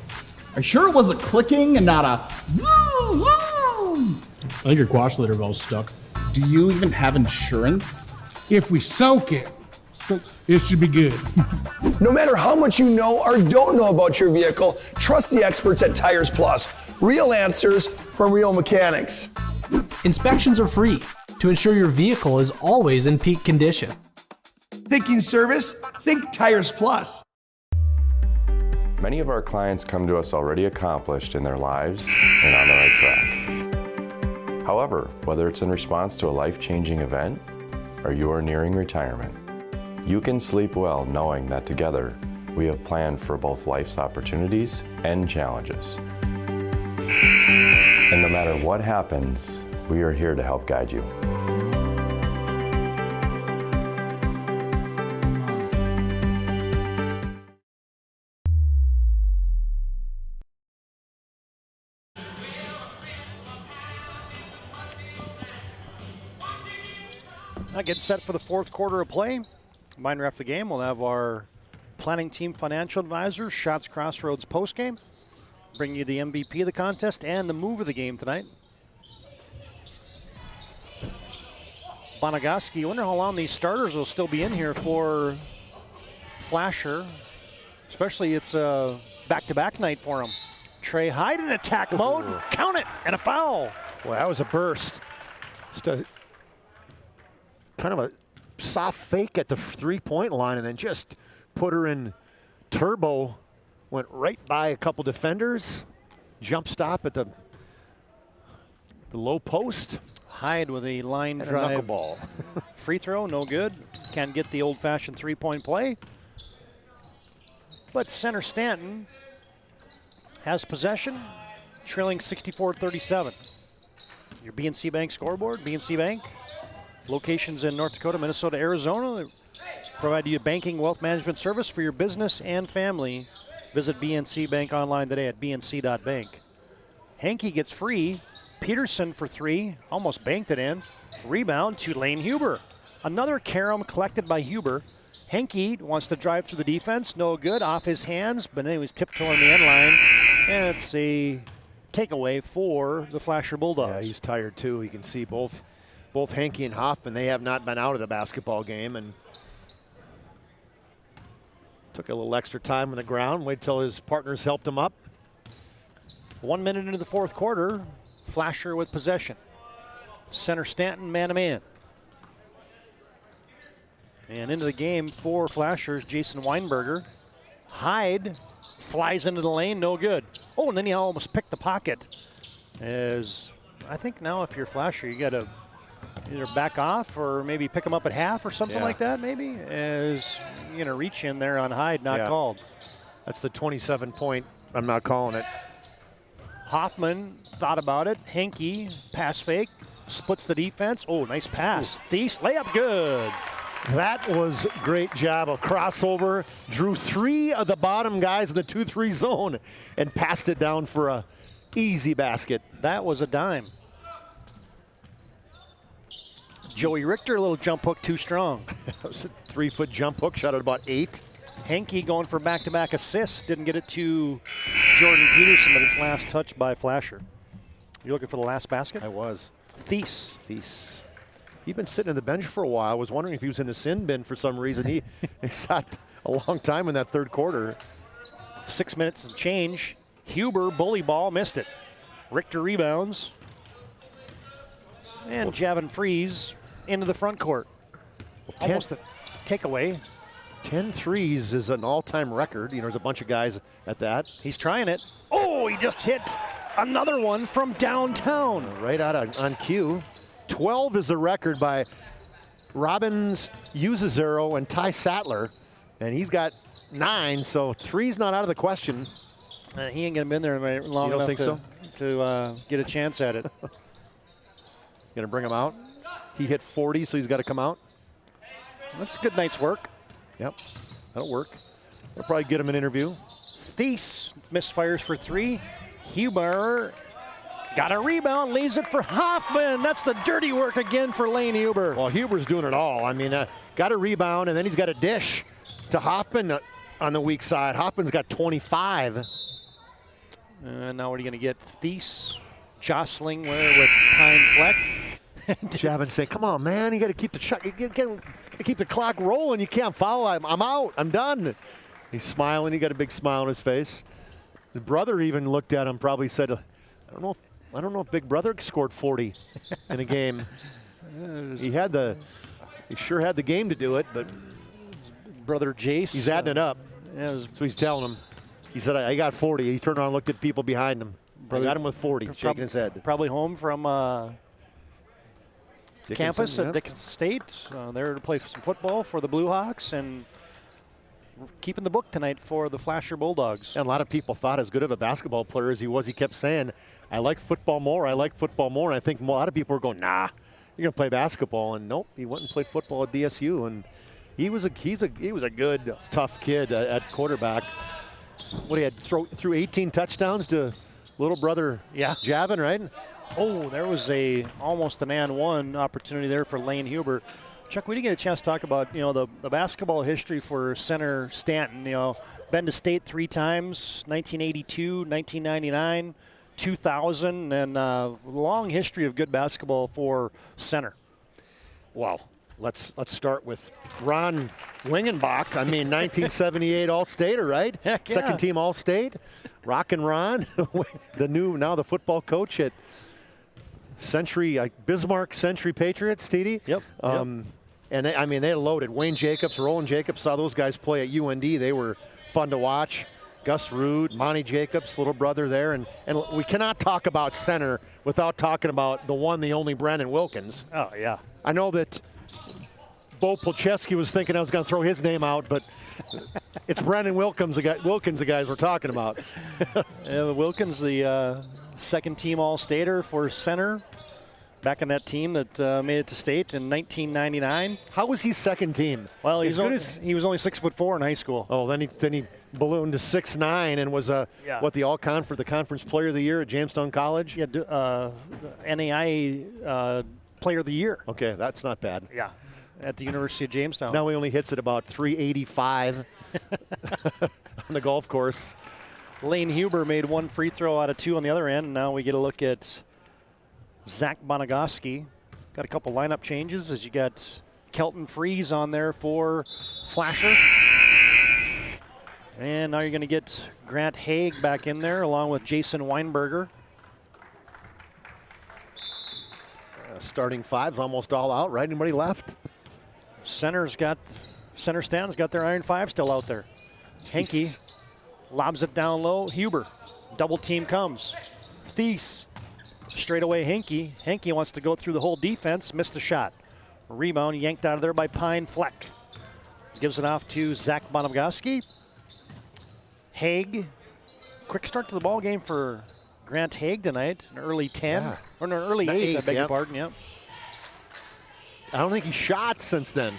Are you sure it was a clicking and not a zoom, zoom? I think your quash litter valve's stuck. Do you even have insurance? If we soak it, it should be good. No matter how much you know or don't know about your vehicle, trust the experts at Tires Plus. Real answers from real mechanics. Inspections are free to ensure your vehicle is always in peak condition. Thinking service? Think Tires Plus. Many of our clients come to us already accomplished in their lives and on the right track. However, whether it's in response to a life-changing event or you are nearing retirement, you can sleep well knowing that together we have planned for both life's opportunities and challenges. And no matter what happens, we are here to help guide you. Now getting set for the 4th quarter of play. Reminder after the game, we'll have our planning team financial advisors, Shots Crossroads postgame. Bring you the MVP of the contest and the move of the game tonight. Bonagowski, I wonder how long these starters will still be in here for Flasher. Especially it's a back-to-back night for him. Trey Hyde in attack mode. Count it, and a foul. Well, that was a burst. Just a kind of a soft fake at the 3-point line and then just put her in turbo. Went right by a couple defenders. Jump stop at the low post. Hyde with a line and drive. A knuckleball. Free throw, no good. Can't get the old-fashioned 3-point play. But Center-Stanton has possession, trailing 64-37. Your BNC Bank scoreboard, BNC Bank. Locations in North Dakota, Minnesota, Arizona. They provide you a banking wealth management service for your business and family. Visit BNC Bank online today at bnc.bank. Hankey gets free. Peterson for 3, almost banked it in. Rebound to Lane Huber. Another carom collected by Huber. Hankey wants to drive through the defense, no good, off his hands, but then he was tiptoeing the end line. And it's a takeaway for the Flasher Bulldogs. Yeah, he's tired too. You can see both Hankey and Hoffman, they have not been out of the basketball game and took a little extra time on the ground, wait till his partners helped him up. 1 minute into the 4th quarter, Flasher with possession. Center-Stanton man-to-man. And into the game for Flashers, Jason Weinberger. Hyde flies into the lane, no good. Oh, and then he almost picked the pocket. As I think now if you're Flasher, you got to either back off or maybe pick him up at half or something like that, maybe. As you're going to reach in there on Hyde, not called. That's the 27-point. I'm not calling it. Hoffman thought about it. Henke, pass fake, splits the defense. Oh, nice pass. Thies, layup good. That was a great job. A crossover, drew 3 of the bottom guys in the 2-3 zone and passed it down for a easy basket. That was a dime. Joey Richter, a little jump hook too strong. That was a 3-foot jump hook, shot at about 8. Henke going for back-to-back assists. Didn't get it to Jordan Peterson, but it's last touch by Flasher. You looking for the last basket? I was. Thies. He'd been sitting on the bench for a while. I was wondering if he was in the sin bin for some reason. He sat a long time in that third quarter. 6 minutes and change. Huber, bully ball, missed it. Richter rebounds. And Javin Freeze into the front court. Almost a takeaway. 10 threes is an all-time record. You know, there's a bunch of guys at that. He's trying it. Oh, he just hit another one from downtown. Right out on cue. 12 is the record by Robbins, Uzizero, and Ty Sattler. And he's got 9, so 3's not out of the question. He ain't gonna be in there long enough to get a chance at it. Gonna bring him out. He hit 40, so he's got to come out. That's a good night's work. Yep, that'll work. They'll probably get him an interview. Thies misfires for 3. Huber got a rebound, leaves it for Hoffman. That's the dirty work again for Lane Huber. Well, Huber's doing it all. I mean, got a rebound, and then he's got a dish to Hoffman on the weak side. Hoffman's got 25. And now what are you going to get? Thies jostling with Pine Fleck. Javin say, come on, man, you got to keep the shot. You got to keep the clock rolling. You can't foul. I'm out. I'm done. He's smiling. He got a big smile on his face. His brother even looked at him, probably said, I don't know if Big Brother scored 40 in a game. He sure had the game to do it, but brother Jace. He's adding it up. So he's telling him. He said, I got 40. He turned around and looked at people behind him. I got him with 40, shaking his head. Probably home from campus at Dickinson State. There to play some football for the Blue Hawks and keeping the book tonight for the Flasher Bulldogs. And a lot of people thought as good of a basketball player as he was, he kept saying, I like football more, I like football more. And I think a lot of people were going, nah, you're going to play basketball. And nope, he went and played football at DSU. And he was a good, tough kid at quarterback. What he had threw 18 touchdowns to little brother Javin, right? Oh, there was almost an and one opportunity there for Lane Huber. Chuck, we didn't get a chance to talk about, the basketball history for Center-Stanton. Been to state 3 times, 1982, 1999, 2000, and long history of good basketball for Center. Well, let's start with Ron Wingenbach. I mean, 1978 All-Stater, right? Heck yeah. Second team All-State. Rockin' Ron, the football coach at Bismarck Century Patriots, TD. Yep. And they loaded. Wayne Jacobs, Roland Jacobs, saw those guys play at UND. They were fun to watch. Gus Rude, Monty Jacobs, little brother there. And we cannot talk about Center without talking about the one, the only Brandon Wilkins. Oh, yeah. I know that Bo Polcheski was thinking I was going to throw his name out, but it's Brandon Wilkins, the guys we're talking about. Wilkins, the second team All-Stater for Center. Back on that team that made it to state in 1999. How was he second team? Well, he was only 6'4" in high school. Oh, then he ballooned to 6'9" and was the All-Conference, the Conference Player of the Year at Jamestown College. Yeah, NAIA Player of the Year. Okay, that's not bad. Yeah, at the University of Jamestown. Now he only hits at about 385 on the golf course. Lane Huber made 1 free throw out of 2 on the other end. And now we get a look at Zach Bonagoski. Got a couple lineup changes as you got Kelton Freeze on there for Flasher. And now you're going to get Grant Haig back in there along with Jason Weinberger. starting five's almost all out, right? Anybody left? Center-Stanton's got their iron five still out there. Henke lobs it down low. Huber, double team comes. Thies, straight away Henke. Henke wants to go through the whole defense, missed the shot. Rebound yanked out of there by Pine Fleck. Gives it off to Zach Bonamgoski. Haig, quick start to the ball game for Grant Haig tonight. An early 10, or an early 8, I beg your pardon, yep. I don't think he shot since then.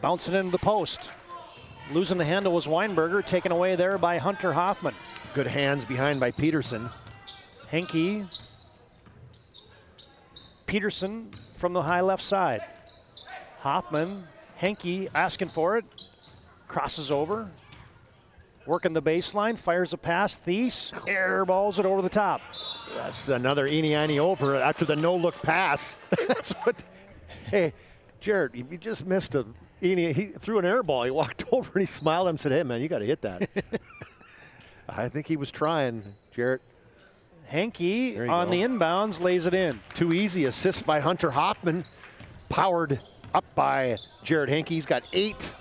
Bouncing into the post. Losing the handle was Weinberger, taken away there by Hunter Hoffman. Good hands behind by Peterson. Henke. Peterson from the high left side. Hoffman, Henke asking for it. Crosses over. Working the baseline, fires a pass. Thies airballs it over the top. That's another eeny over after the no-look pass. That's what. Hey, Jared, you just missed a. He threw an air ball. He walked over and he smiled and said, "Hey, man, you got to hit that." I think he was trying, Jared. Henke on the inbounds lays it in. Too easy. Assist by Hunter Hoffman. Powered up by Jared Henke. He's got 8.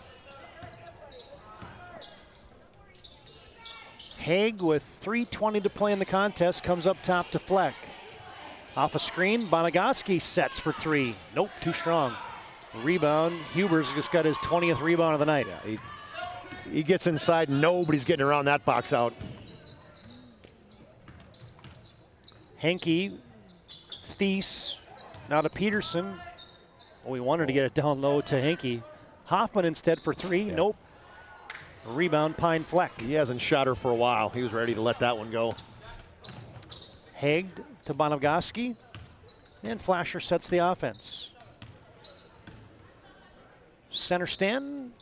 Haig with 3:20 to play in the contest comes up top to Fleck. Off a screen, Bonamgoski sets for 3. Nope, too strong. Rebound, Huber's just got his 20th rebound of the night. Yeah, he gets inside, nobody's getting around that box out. Henke, Thies, now to Peterson. Oh, we wanted to get it down low to Henke. Hoffman instead for 3, nope. Rebound, Pine Fleck. He hasn't shot her for a while. He was ready to let that one go. Haig to Bonamgoski, and Flasher sets the offense. Center-Stanton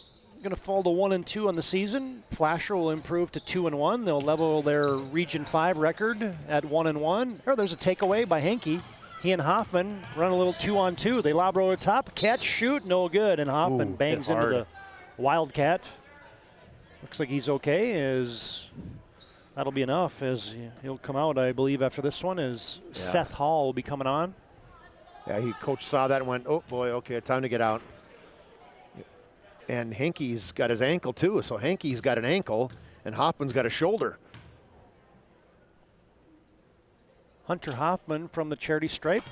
going to fall to 1-2 on the season. Flasher will improve to 2-1. They'll level their Region 5 record at 1-1. Oh, there's a takeaway by Henke. He and Hoffman run a little 2-on-2. They lob over the top, catch, shoot, no good, and Hoffman bangs into the Wildcat. Looks like he's okay. That'll be enough as he'll come out, I believe, after this one as Seth Hall will be coming on. Yeah, coach saw that and went, oh boy, okay, time to get out. And Henke's got his ankle too, so Henke's got an ankle and Hoffman's got a shoulder. Hunter Hoffman from the charity stripe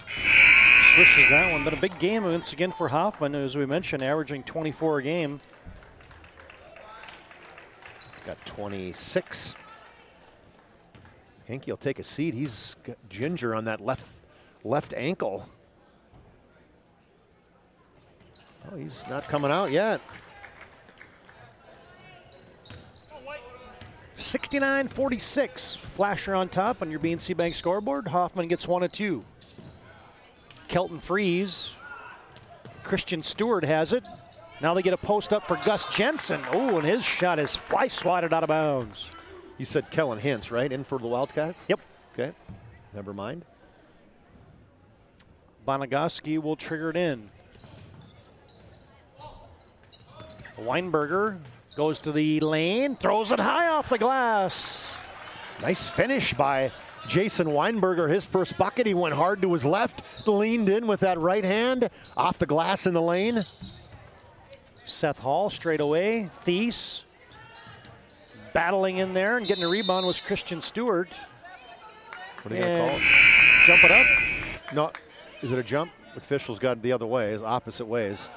swishes that one, but a big game once again for Hoffman, as we mentioned, averaging 24 a game. Got 26. Henke will take a seat. He's got ginger on that left ankle. Oh, he's not coming out yet. 69-46. Flasher on top on your BNC Bank scoreboard. Hoffman gets 1 of 2. Kelton Freeze. Christian Stewart has it. Now they get a post up for Gus Jensen. Oh, and his shot is fly swatted out of bounds. You said Kellen Hintz, right? In for the Wildcats? Yep. Okay. Never mind. Bonamgoski will trigger it in. Weinberger goes to the lane, throws it high off the glass. Nice finish by Jason Weinberger. His first bucket, he went hard to his left, leaned in with that right hand, off the glass in the lane. Seth Hall straight away. Thies battling in there and getting a rebound was Christian Stewart. What are you going to call it? Jump it up. No, is it a jump? Officials got it the other way, is opposite ways.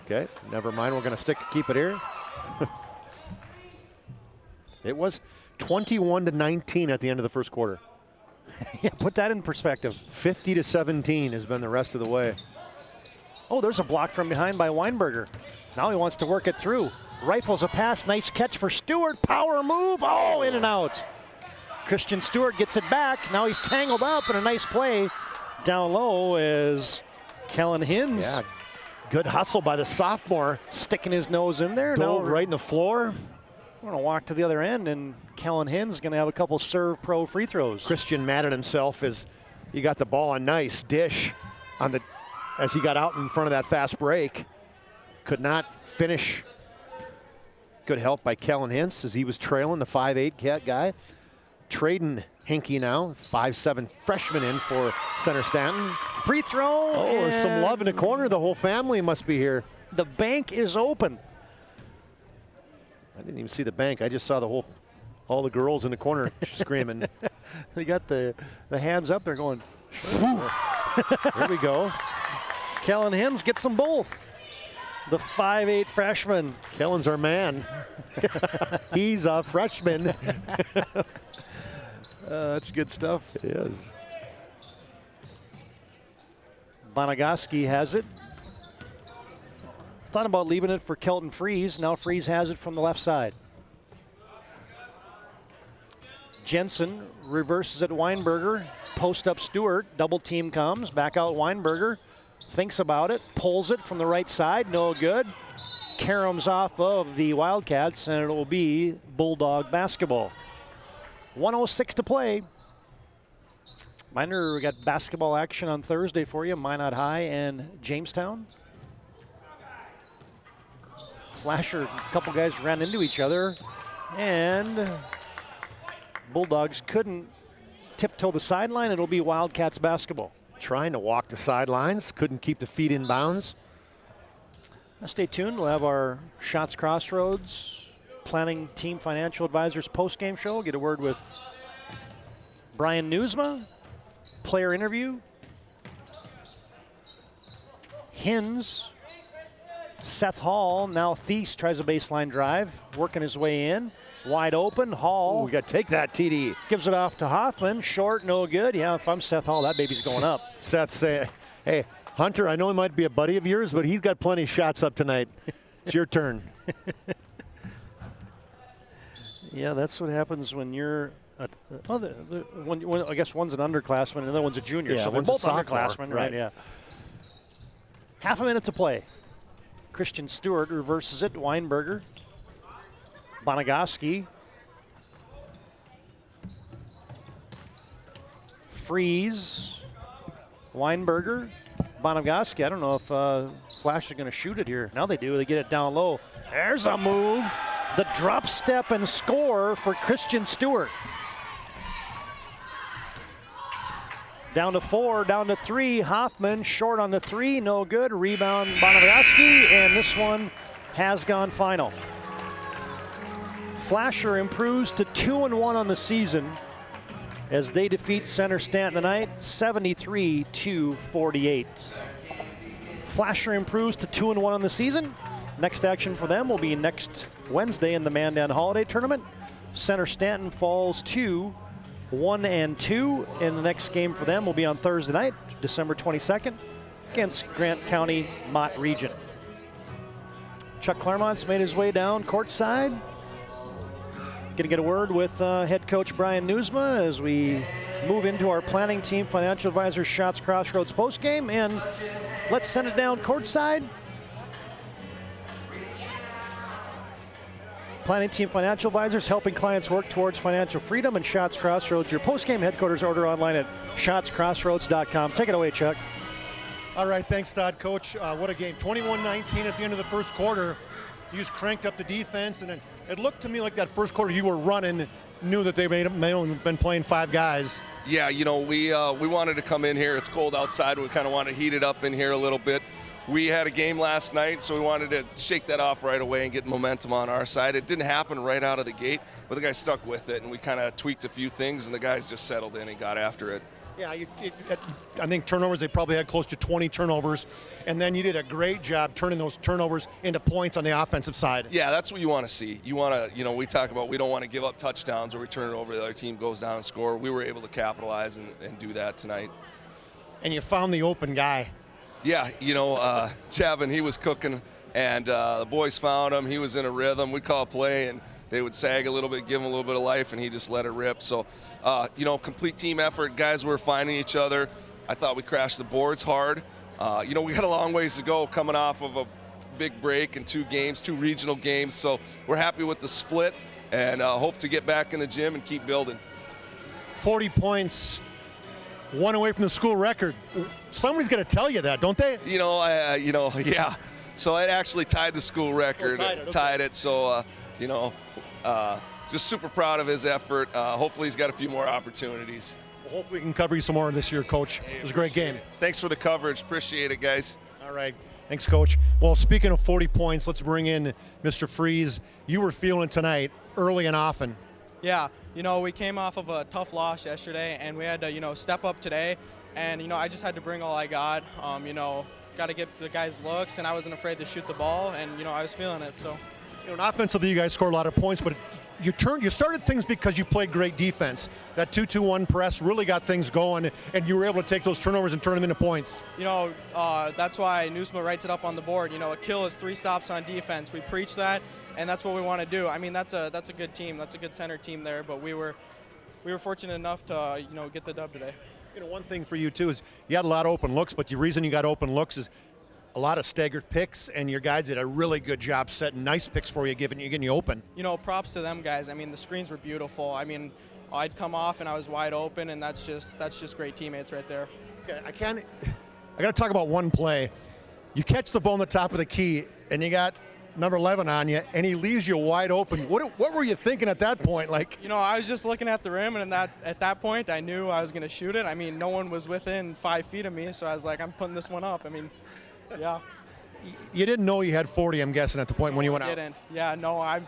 Okay, never mind. We're going to keep it here. It was 21-19 at the end of the first quarter. Yeah, put that in perspective. 50-17 has been the rest of the way. Oh, there's a block from behind by Weinberger. Now he wants to work it through. Rifles a pass, nice catch for Stewart. Power move, oh, in and out. Christian Stewart gets it back. Now he's tangled up, and a nice play down low is Kellen Hintz. Yeah, good hustle by the sophomore. Sticking his nose in there. Dove right in the floor. We're going to walk to the other end, and Kellen Hintz is going to have a couple serve pro free throws. Christian mad at himself as he got the ball, a nice dish on the as he got out in front of that fast break. Could not finish. Good help by Kellen Hintz as he was trailing the 5'8" guy. trading Hinkie now. 5'7" freshman in for Center-Stanton. Free throw. Oh, there's some love in the corner. The whole family must be here. The bank is open. I didn't even see the bank. I just saw all the girls in the corner screaming. They got the hands up. They're going. Here we go. Kellen Hens gets them both. The 5'8" freshman. Kellen's our man. He's a freshman. That's good stuff. It is. Bonagaski has it. Thought about leaving it for Kelton Freeze. Now Freeze has it from the left side. Jensen reverses at Weinberger. Post up Stewart. Double team comes. Back out Weinberger. Thinks about it. Pulls it from the right side. No good. Caroms off of the Wildcats, and it will be Bulldog basketball. 1:06 to play. Reminder, we got basketball action on Thursday for you. Minot High and Jamestown. Flasher, a couple guys ran into each other, and Bulldogs couldn't tiptoe the sideline. It'll be Wildcats basketball. Trying to walk the sidelines, couldn't keep the feet in bounds. Stay tuned. We'll have our Shots Crossroads Planning Team Financial Advisors post-game show. Get a word with Brian Newsma. Player interview. Hins. Seth Hall. Now Thies tries a baseline drive. Working his way in. Wide open. Hall. Ooh, we got to take that, TD. Gives it off to Hoffman. Short, no good. Yeah, if I'm Seth Hall, that baby's going up. Seth say, hey, Hunter, I know he might be a buddy of yours, but he's got plenty of shots up tonight. It's your turn. Yeah, that's what happens when you're I guess one's an underclassman and the other one's a junior. Yeah, so they're one's a both sophomore, underclassmen, right? Yeah. Half a minute to play. Christian Stewart reverses it. Weinberger. Bonagaski. Freeze. Weinberger. Bonagaski. I don't know if Flash is going to shoot it here. Now they do. They get it down low. There's a move. The drop step and score for Christian Stewart. Down to 4, down to 3. Hoffman short on the 3, no good. Rebound Bonagaski, and this one has gone final. Flasher improves to 2-1 on the season as they defeat Center-Stanton tonight, 73-48. Flasher improves to 2-1 on the season. Next action for them will be next Wednesday in the Mandan Holiday Tournament. Center-Stanton falls to 1-2, and the next game for them will be on Thursday night, December 22nd, against Grant County Mott Region. Chuck Claremont's made his way down courtside. Going to get a word with head coach Brian Newsma as we move into our planning team financial advisors Shots Crossroads postgame, and let's send it down courtside. Planning Team Financial Advisors, helping clients work towards financial freedom, and Shots Crossroads, your post-game headquarters. Order online at shotscrossroads.com. Take it away, Chuck. All right, thanks, Todd. Coach, what a game. 21-19 at the end of the first quarter. You just cranked up the defense, and then it looked to me like that first quarter you were running, knew that they may have been playing 5 guys. Yeah, you know, we wanted to come in here. It's cold outside. We kind of want to heat it up in here a little bit. We had a game last night, so we wanted to shake that off right away and get momentum on our side. It didn't happen right out of the gate, but the guys stuck with it, and we kind of tweaked a few things, and the guys just settled in and got after it. Yeah, I think turnovers, they probably had close to 20 turnovers, and then you did a great job turning those turnovers into points on the offensive side. Yeah, that's what you want to see. You want to, you know, we talk about we don't want to give up touchdowns or we turn it over, the other team goes down and score. We were able to capitalize and do that tonight. And you found the open guy. Yeah, you know, Chavin, he was cooking, and the boys found him. He was in a rhythm. We'd call a play, and they would sag a little bit, give him a little bit of life, and he just let it rip. So, you know, complete team effort. Guys were finding each other. I thought we crashed the boards hard. You know, we got a long ways to go coming off of a big break and 2 games, 2 regional games. So we're happy with the split and hope to get back in the gym and keep building. 40 points. 1 away from the school record. Somebody's going to tell you that, don't they? You know, yeah. So it actually tied the school record. Tied it. So, you know, just super proud of his effort. Hopefully he's got a few more opportunities. Well, hope we can cover you some more this year, Coach. It was a great game. Thanks for the coverage. Appreciate it, guys. All right. Thanks, Coach. Well, speaking of 40 points, let's bring in Mr. Freeze. You were feeling tonight early and often. Yeah, we came off of a tough loss yesterday, and we had to, step up today. And, I just had to bring all I got. Got to get the guys looks, and I wasn't afraid to shoot the ball, and, I was feeling it. So, and offensively, you guys scored a lot of points, but you started things because you played great defense. That 2-2-1 press really got things going, and you were able to take those turnovers and turn them into points. That's why Newsma writes it up on the board. A kill is 3 stops on defense. We preach that, and that's what we want to do. I mean, that's a good team. That's a good center team there, but we were fortunate enough to get the dub today. One thing for you too is you had a lot of open looks, but the reason you got open looks is a lot of staggered picks, and your guys did a really good job setting nice picks for you, getting you open. Props to them guys. I mean, the screens were beautiful. I mean, I'd come off and I was wide open, and that's just great teammates right there. Okay, I got to talk about one play. You catch the ball on the top of the key, and you got number 11 on you, and he leaves you wide open. What were you thinking at that point? I was just looking at the rim, and at that point, I knew I was going to shoot it. I mean, no one was within 5 feet of me, so I was like, I'm putting this one up. I mean, yeah. You didn't know you had 40, I'm guessing, at the point when you went out. I didn't. Yeah, no, I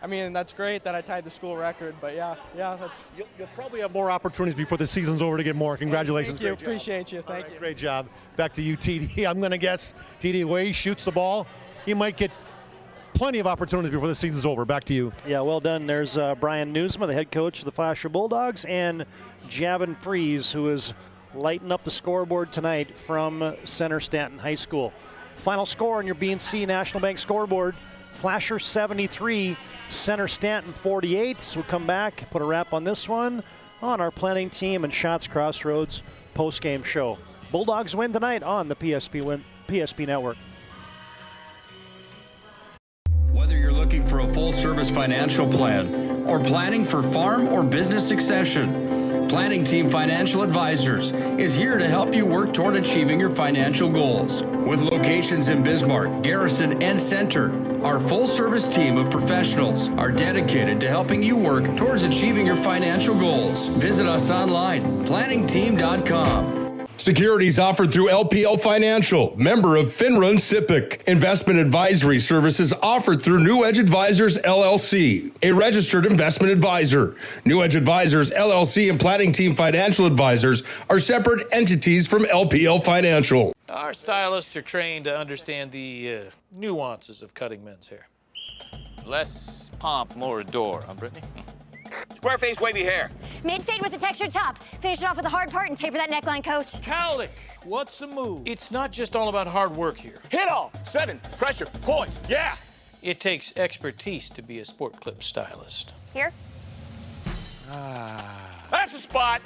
mean, that's great that I tied the school record, but yeah, that's. You'll probably have more opportunities before the season's over to get more. Congratulations. Thank you. Appreciate you. Thank you. Great job. Back to you, TD. I'm going to guess, TD, the way he shoots the ball, he might get plenty of opportunities before the season's over. Back to you. Yeah, well done. There's Brian Newsma, the head coach of the Flasher Bulldogs, and Javin Freeze, who is lighting up the scoreboard tonight from Center-Stanton High School. Final score on your BNC National Bank scoreboard, Flasher 73, Center-Stanton 48. So we'll come back, put a wrap on this one on our planning team and Shots Crossroads post-game show. Bulldogs win tonight on the PSP Network. Whether you're looking for a full-service financial plan or planning for farm or business succession, Planning Team Financial Advisors is here to help you work toward achieving your financial goals. With locations in Bismarck, Garrison, and Center, our full-service team of professionals are dedicated to helping you work towards achieving your financial goals. Visit us online, planningteam.com. Securities offered through LPL Financial, member of FINRA and SIPC. Investment advisory services offered through New Edge Advisors, LLC, a registered investment advisor. New Edge Advisors, LLC and Planning Team Financial Advisors are separate entities from LPL Financial. Our stylists are trained to understand the nuances of cutting men's hair. Less pomp, more adore, huh, Brittany? Square face wavy hair. Mid-fade with a textured top. Finish it off with the hard part and taper that neckline, Coach. Cowlick, what's the move? It's not just all about hard work here. Hit all. 7. Pressure. Points. Yeah. It takes expertise to be a sport clip stylist. Here. That's a spot.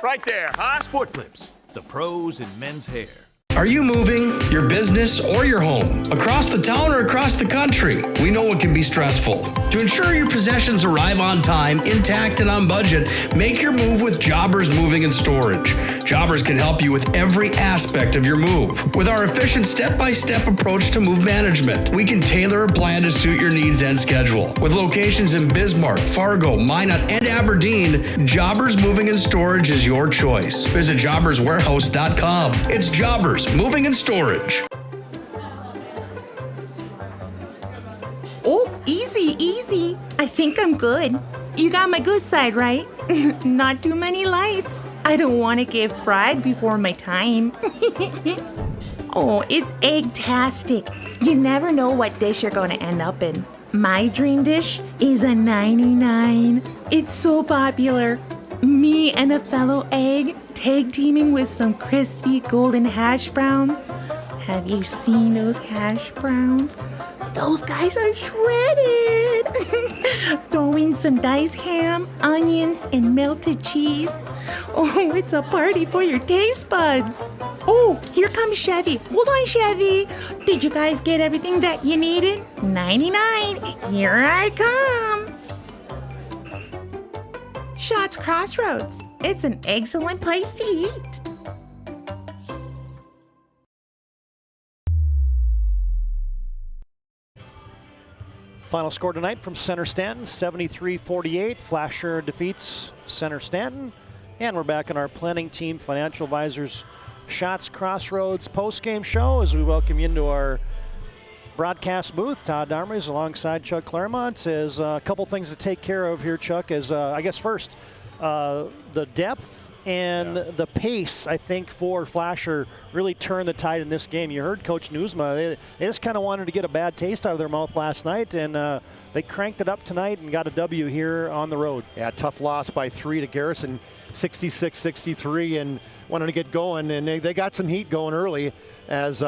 Right there, huh? Sport Clips, the pros in men's hair. Are you moving your business or your home across the town or across the country? We know it can be stressful. To ensure your possessions arrive on time, intact, and on budget, make your move with Jobbers Moving and Storage. Jobbers can help you with every aspect of your move. With our efficient step-by-step approach to move management, we can tailor a plan to suit your needs and schedule. With locations in Bismarck, Fargo, Minot, and Aberdeen, Jobbers Moving and Storage is your choice. Visit jobberswarehouse.com. It's Jobbers Moving and Storage. Oh, easy. I think I'm good. You got my good side, right? Not too many lights. I don't want to get fried before my time. Oh, it's egg-tastic. You never know what dish you're going to end up in. My dream dish is a 99. It's so popular. Me and a fellow egg tag teaming with some crispy golden hash browns. Have you seen those hash browns? Those guys are shredded. Throw in some diced ham, onions, and melted cheese. Oh, it's a party for your taste buds. Oh, here comes Chevy. Hold on, Chevy. Did you guys get everything that you needed? 99. Here I come. Shots Crossroads. It's an excellent place to eat. Final score tonight from Center-Stanton, 73-48. Flasher defeats Center-Stanton. And we're back in our planning team financial advisors Shots Crossroads post-game show as we welcome you into our broadcast booth. Todd Darmers alongside Chuck Claremont. Is a couple things to take care of here, Chuck. Is I guess first the depth and the pace, I think, for Flasher really turned the tide in this game. You heard Coach Newsma. They just kind of wanted to get a bad taste out of their mouth last night, and they cranked it up tonight and got a W here on the road. Yeah, tough loss by 3 to Garrison, 66-63, and wanted to get going, and they got some heat going early as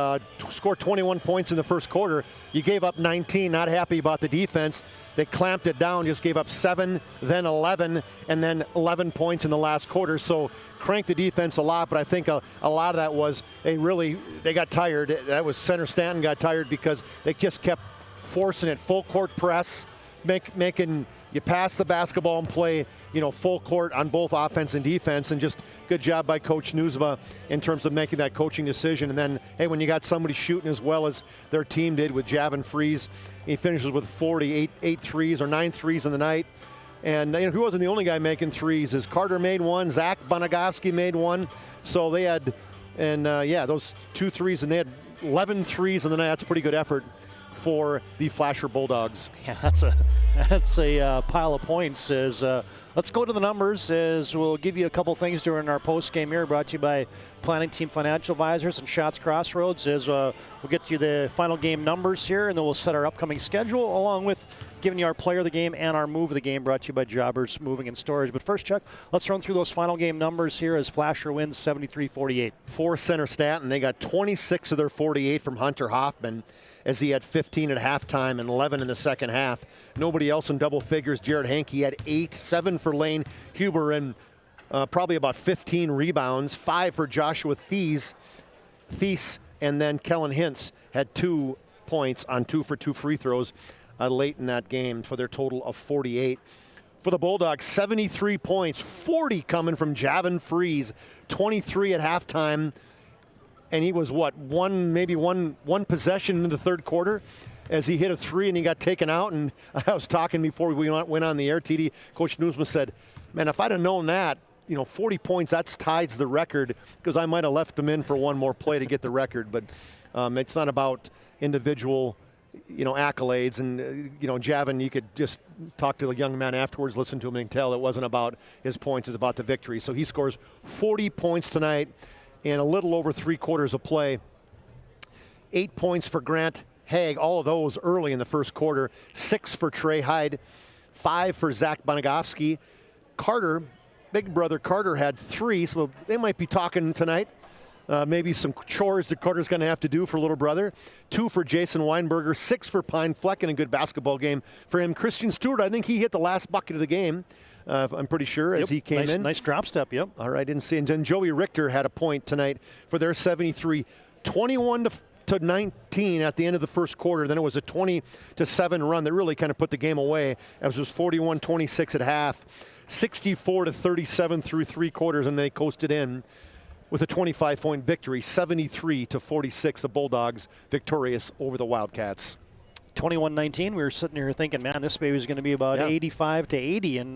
scored 21 points in the first quarter. You gave up 19, not happy about the defense. They clamped it down, just gave up 7, then 11, and then 11 points in the last quarter. So cranked the defense a lot, but I think a lot of that was they got tired. That was Center-Stanton got tired because they just kept forcing it, full court press, making you pass the basketball and play, full court on both offense and defense, and just good job by Coach Newsma in terms of making that coaching decision. And then, hey, when you got somebody shooting as well as their team did with Javin Freeze, he finishes with 48 threes or 9 threes in the night. And he wasn't the only guy making threes. As Carter made one, Zach Bonagovsky made one. So they had, those 2 threes, and they had 11 threes in the night. That's a pretty good effort for the Flasher Bulldogs. Yeah, that's a pile of points. Let's go to the numbers as we'll give you a couple things during our post game here, brought to you by Planning Team Financial Advisors and Shots Crossroads. As we'll get you the final game numbers here, and then we'll set our upcoming schedule along with giving you our player of the game and our move of the game, brought to you by Jobbers Moving and Storage. But first, Chuck, let's run through those final game numbers here as Flasher wins 73-48. For Center-Stanton, they got 26 of their 48 from Hunter Hoffman, as he had 15 at halftime and 11 in the second half. Nobody else in double figures. Jared Hankey had 8, 7 for Lane Huber, and probably about 15 rebounds, 5 for Joshua Thies, and then Kellen Hintz had 2 points on 2 for 2 free throws late in that game for their total of 48. For the Bulldogs, 73 points, 40 coming from Javin Freeze, 23 at halftime. And he was one possession in the third quarter as he hit a 3 and he got taken out. And I was talking before we went on the air, TD, Coach Newsma said, man, if I'd have known that, 40 points, that's ties the record, because I might have left him in for one more play to get the record. But it's not about individual, accolades. And, Javin, you could just talk to the young man afterwards, listen to him and tell it wasn't about his points, it's about the victory. So he scores 40 points tonight in a little over 3 quarters of play. 8 points for Grant Haig, all of those early in the first quarter. 6 for Trey Hyde, 5 for Zach Bonagovsky. Carter, big brother Carter, had 3, so they might be talking tonight. Maybe some chores that Carter's going to have to do for little brother. 2 for Jason Weinberger, 6 for Pine Flecken, a good basketball game for him. Christian Stewart, I think he hit the last bucket of the game. I'm pretty sure, as he came in. Nice drop step, yep. All right, didn't see. And then Joey Richter had a point tonight for their 73. 21 to 19 at the end of the first quarter. Then it was a 20-7 run that really kind of put the game away. It was 41-26 at half. 64-37 through 3 quarters, and they coasted in with a 25-point victory. 73-46, the Bulldogs victorious over the Wildcats. 21-19, we were sitting here thinking, man, this baby's going to be about 85-80, and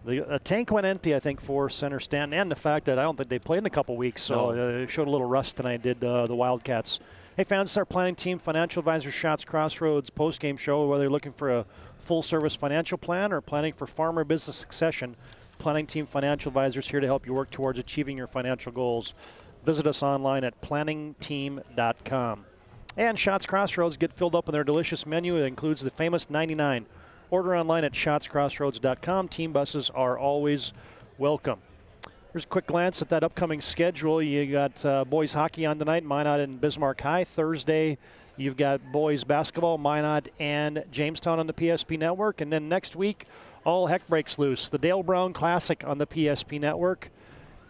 the tank went empty, I think, for Center-Stanton, and the fact that I don't think they played in a couple weeks, so it showed a little rust tonight, did the Wildcats. Hey, fans, our Planning Team Financial Advisors Shots Crossroads post-game show, whether you're looking for a full-service financial plan or planning for farmer business succession, Planning Team Financial Advisors here to help you work towards achieving your financial goals. Visit us online at planningteam.com. And Shots Crossroads get filled up in their delicious menu. It includes the famous 99. Order online at shotscrossroads.com. Team buses are always welcome. Here's a quick glance at that upcoming schedule. You got boys hockey on tonight, Minot and Bismarck High. Thursday, you've got boys basketball, Minot and Jamestown on the PSP Network. And then next week, all heck breaks loose. The Dale Brown Classic on the PSP Network.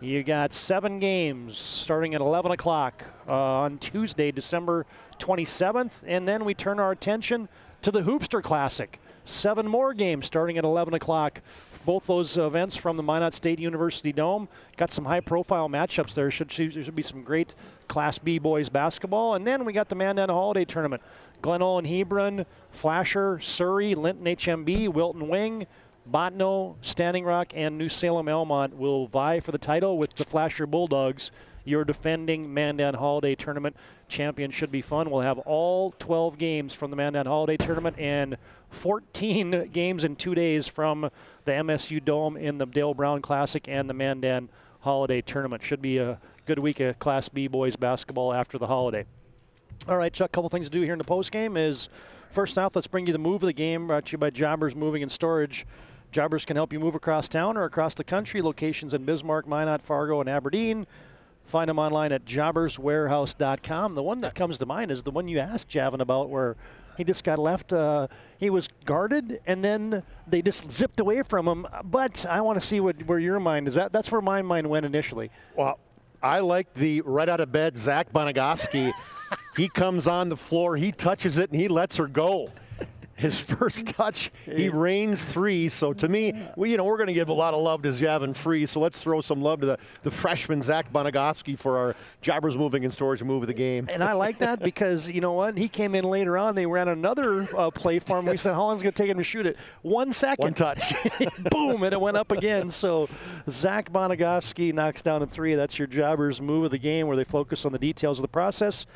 You got 7 games starting at 11 o'clock on Tuesday, December 27th. And then we turn our attention to the Hoopster Classic. 7 more games starting at 11 o'clock. Both those events from the Minot State University Dome. Got some high-profile matchups there. There should be some great Class B boys basketball. And then we got the Mandan Holiday Tournament. Glen Olin Hebron, Flasher, Surrey, Linton HMB, Wilton Wing, Botno, Standing Rock, and New Salem Elmont will vie for the title with the Flasher Bulldogs. Your defending Mandan Holiday Tournament champion. Should be fun. We'll have all 12 games from the Mandan Holiday Tournament and 14 games in 2 days from the MSU Dome in the Dale Brown Classic and the Mandan Holiday Tournament. Should be a good week of Class B boys basketball after the holiday. All right, Chuck, a couple things to do here in the postgame is, first off, let's bring you the move of the game, brought to you by Jobbers Moving and Storage. Jobbers can help you move across town or across the country. Locations in Bismarck, Minot, Fargo, and Aberdeen. Find them online at jobberswarehouse.com. The one that comes to mind is the one you asked Javin about, where he just got left. He was guarded, and then they just zipped away from him. But I want to see where your mind is. That's where my mind went initially. Well, I like the right out of bed Zach Bonagovsky. He comes on the floor, he touches it, and he lets her go. His first touch, he rains 3. So to me, we're going to give a lot of love to Javin Free. So let's throw some love to the freshman Zach Bonagovsky for our Jobbers Moving and Storage move of the game. And I like that because, you know what, he came in later on. They ran another play for him. We said, how long is it going to take him to shoot it? 1 second. One touch. Boom, and it went up again. So Zach Bonagovsky knocks down a 3. That's your Jobbers move of the game, where they focus on the details of the process.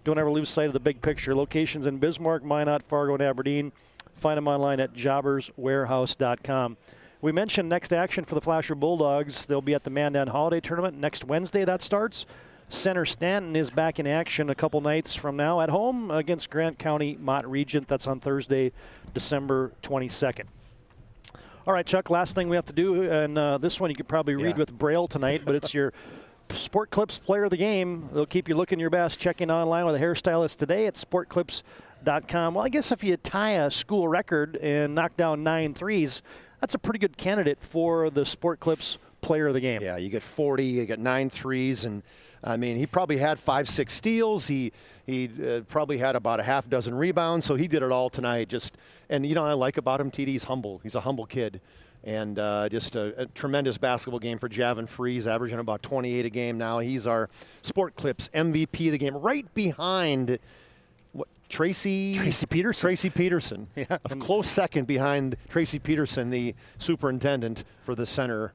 Don't ever lose sight of the big picture. Locations in Bismarck, Minot, Fargo, and Aberdeen. Find them online at jobberswarehouse.com. We mentioned next action for the Flasher Bulldogs. They'll be at the Mandan Holiday Tournament next Wednesday. That starts. Center-Stanton is back in action a couple nights from now at home against Grant County Mott Regent. That's on Thursday, December 22nd. All right, Chuck, last thing we have to do, and this one you could probably read with Braille tonight, but it's your Sport Clips Player of the Game. They'll keep you looking your best. Check in online with a hairstylist today at sportclips.com. Well, I guess if you tie a school record and knock down 9 threes, that's a pretty good candidate for the Sport Clips Player of the Game. Yeah, you get 40, you get 9 threes, and I mean, he probably had 5-6 steals. He probably had about a half dozen rebounds, so he did it all tonight. And you know what I like about him, TD? He's humble. He's a humble kid. And just a tremendous basketball game for Javin Free. He's averaging about 28 a game now. He's our Sport Clips MVP of the game, right behind Tracy Peterson. Tracy Peterson. Yeah. A close second behind Tracy Peterson, the superintendent for the Center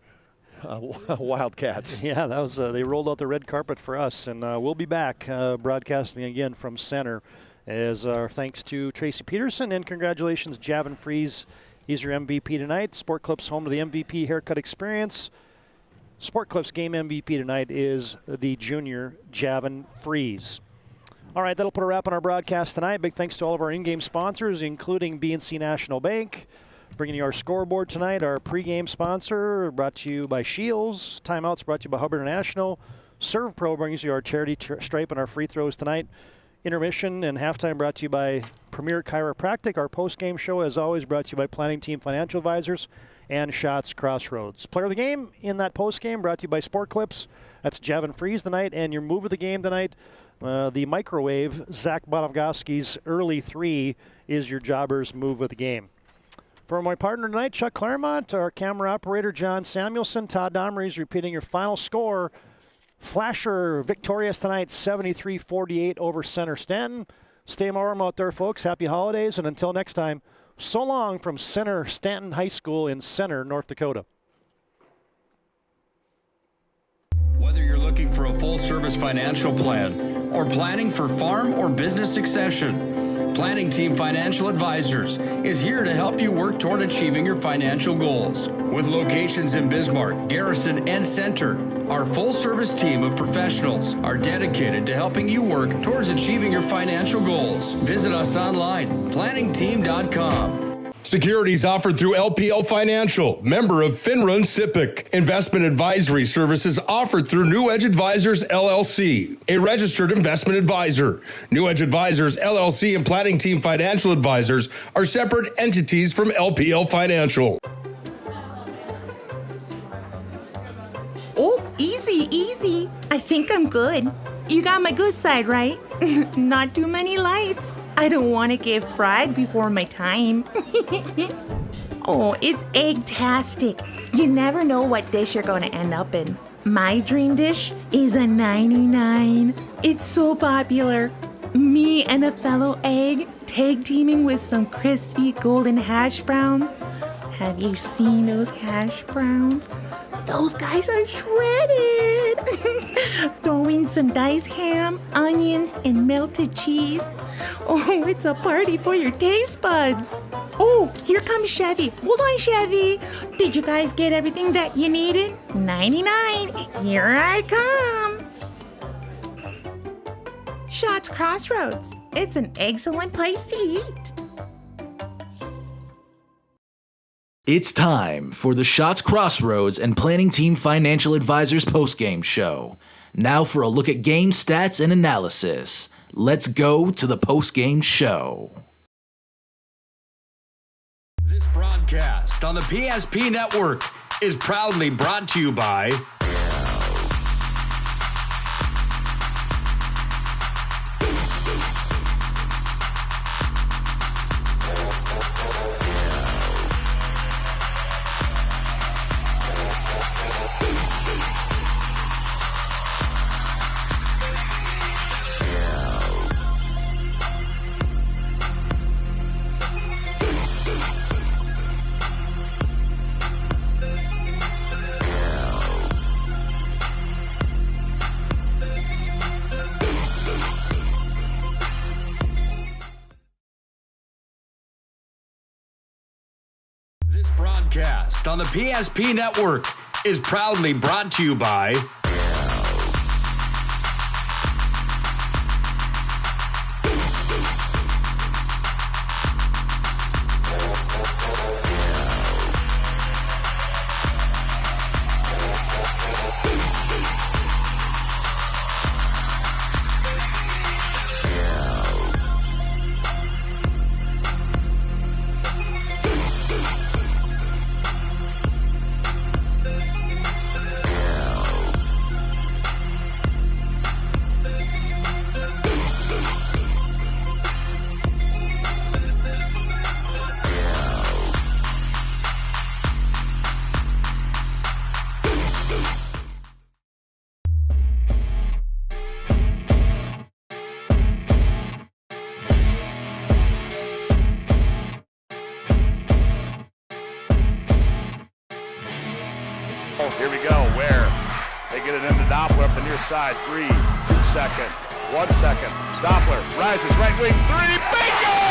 Wildcats. Yeah, that was they rolled out the red carpet for us, and we'll be back broadcasting again from Center as our thanks to Tracy Peterson, and congratulations, Javin Freeze. He's your MVP tonight. Sport Clips home to the MVP haircut experience. Sport Clips game MVP tonight is the junior Javin Freeze. All right, that'll put a wrap on our broadcast tonight. Big thanks to all of our in-game sponsors, including BNC National Bank. Bringing you our scoreboard tonight. Our pregame sponsor brought to you by Shields. Timeouts brought to you by Hubbard International. Serve Pro brings you our charity stripe and our free throws tonight. Intermission and halftime brought to you by Premier Chiropractic. Our post-game show, as always, brought to you by Planning Team Financial Advisors and Shots Crossroads. Player of the game in that post-game brought to you by Sport Clips. That's Javin Freeze tonight. And your move of the game tonight, the microwave, Zach Bonagovsky's early 3 is your Jobbers move of the game. For my partner tonight, Chuck Claremont, our camera operator, John Samuelson, Todd Domrey's repeating your final score. Flasher victorious tonight, 73-48 over Center-Stanton. Stay warm out there, folks. Happy holidays, and until next time, so long from Center-Stanton High School in Center, North Dakota. Whether you're looking for a full-service financial plan or planning for farm or business succession, Planning Team Financial Advisors is here to help you work toward achieving your financial goals. With locations in Bismarck, Garrison, and Center, our full-service team of professionals are dedicated to helping you work towards achieving your financial goals. Visit us online, planningteam.com. Securities offered through LPL Financial, member of FINRA and SIPC. Investment advisory services offered through New Edge Advisors, LLC, a registered investment advisor. New Edge Advisors, LLC, and Planning Team Financial Advisors are separate entities from LPL Financial. Oh, easy, easy. I think I'm good. You got my good side, right? Not too many lights. I don't want to get fried before my time. Oh, it's egg-tastic. You never know what dish you're going to end up in. My dream dish is a 99. It's so popular. Me and a fellow egg tag teaming with some crispy golden hash browns. Have you seen those hash browns? Those guys are shredded. Throw in some diced ham, onions, and melted cheese. Oh, it's a party for your taste buds. Oh, here comes Chevy. Hold on, Chevy. Did you guys get everything that you needed? 99. Here I come. Shots Crossroads. It's an excellent place to eat. It's time for the Shots Crossroads and Planning Team Financial Advisors postgame show. Now for a look at game stats and analysis. Let's go to the postgame show. This broadcast on the PSP Network is proudly brought to you by broadcast on the PSP Network is proudly brought to you by Here we go, where they get it into Doppler up the near side. 3, 2 seconds, 1 second. Doppler rises, right wing, 3, bingo!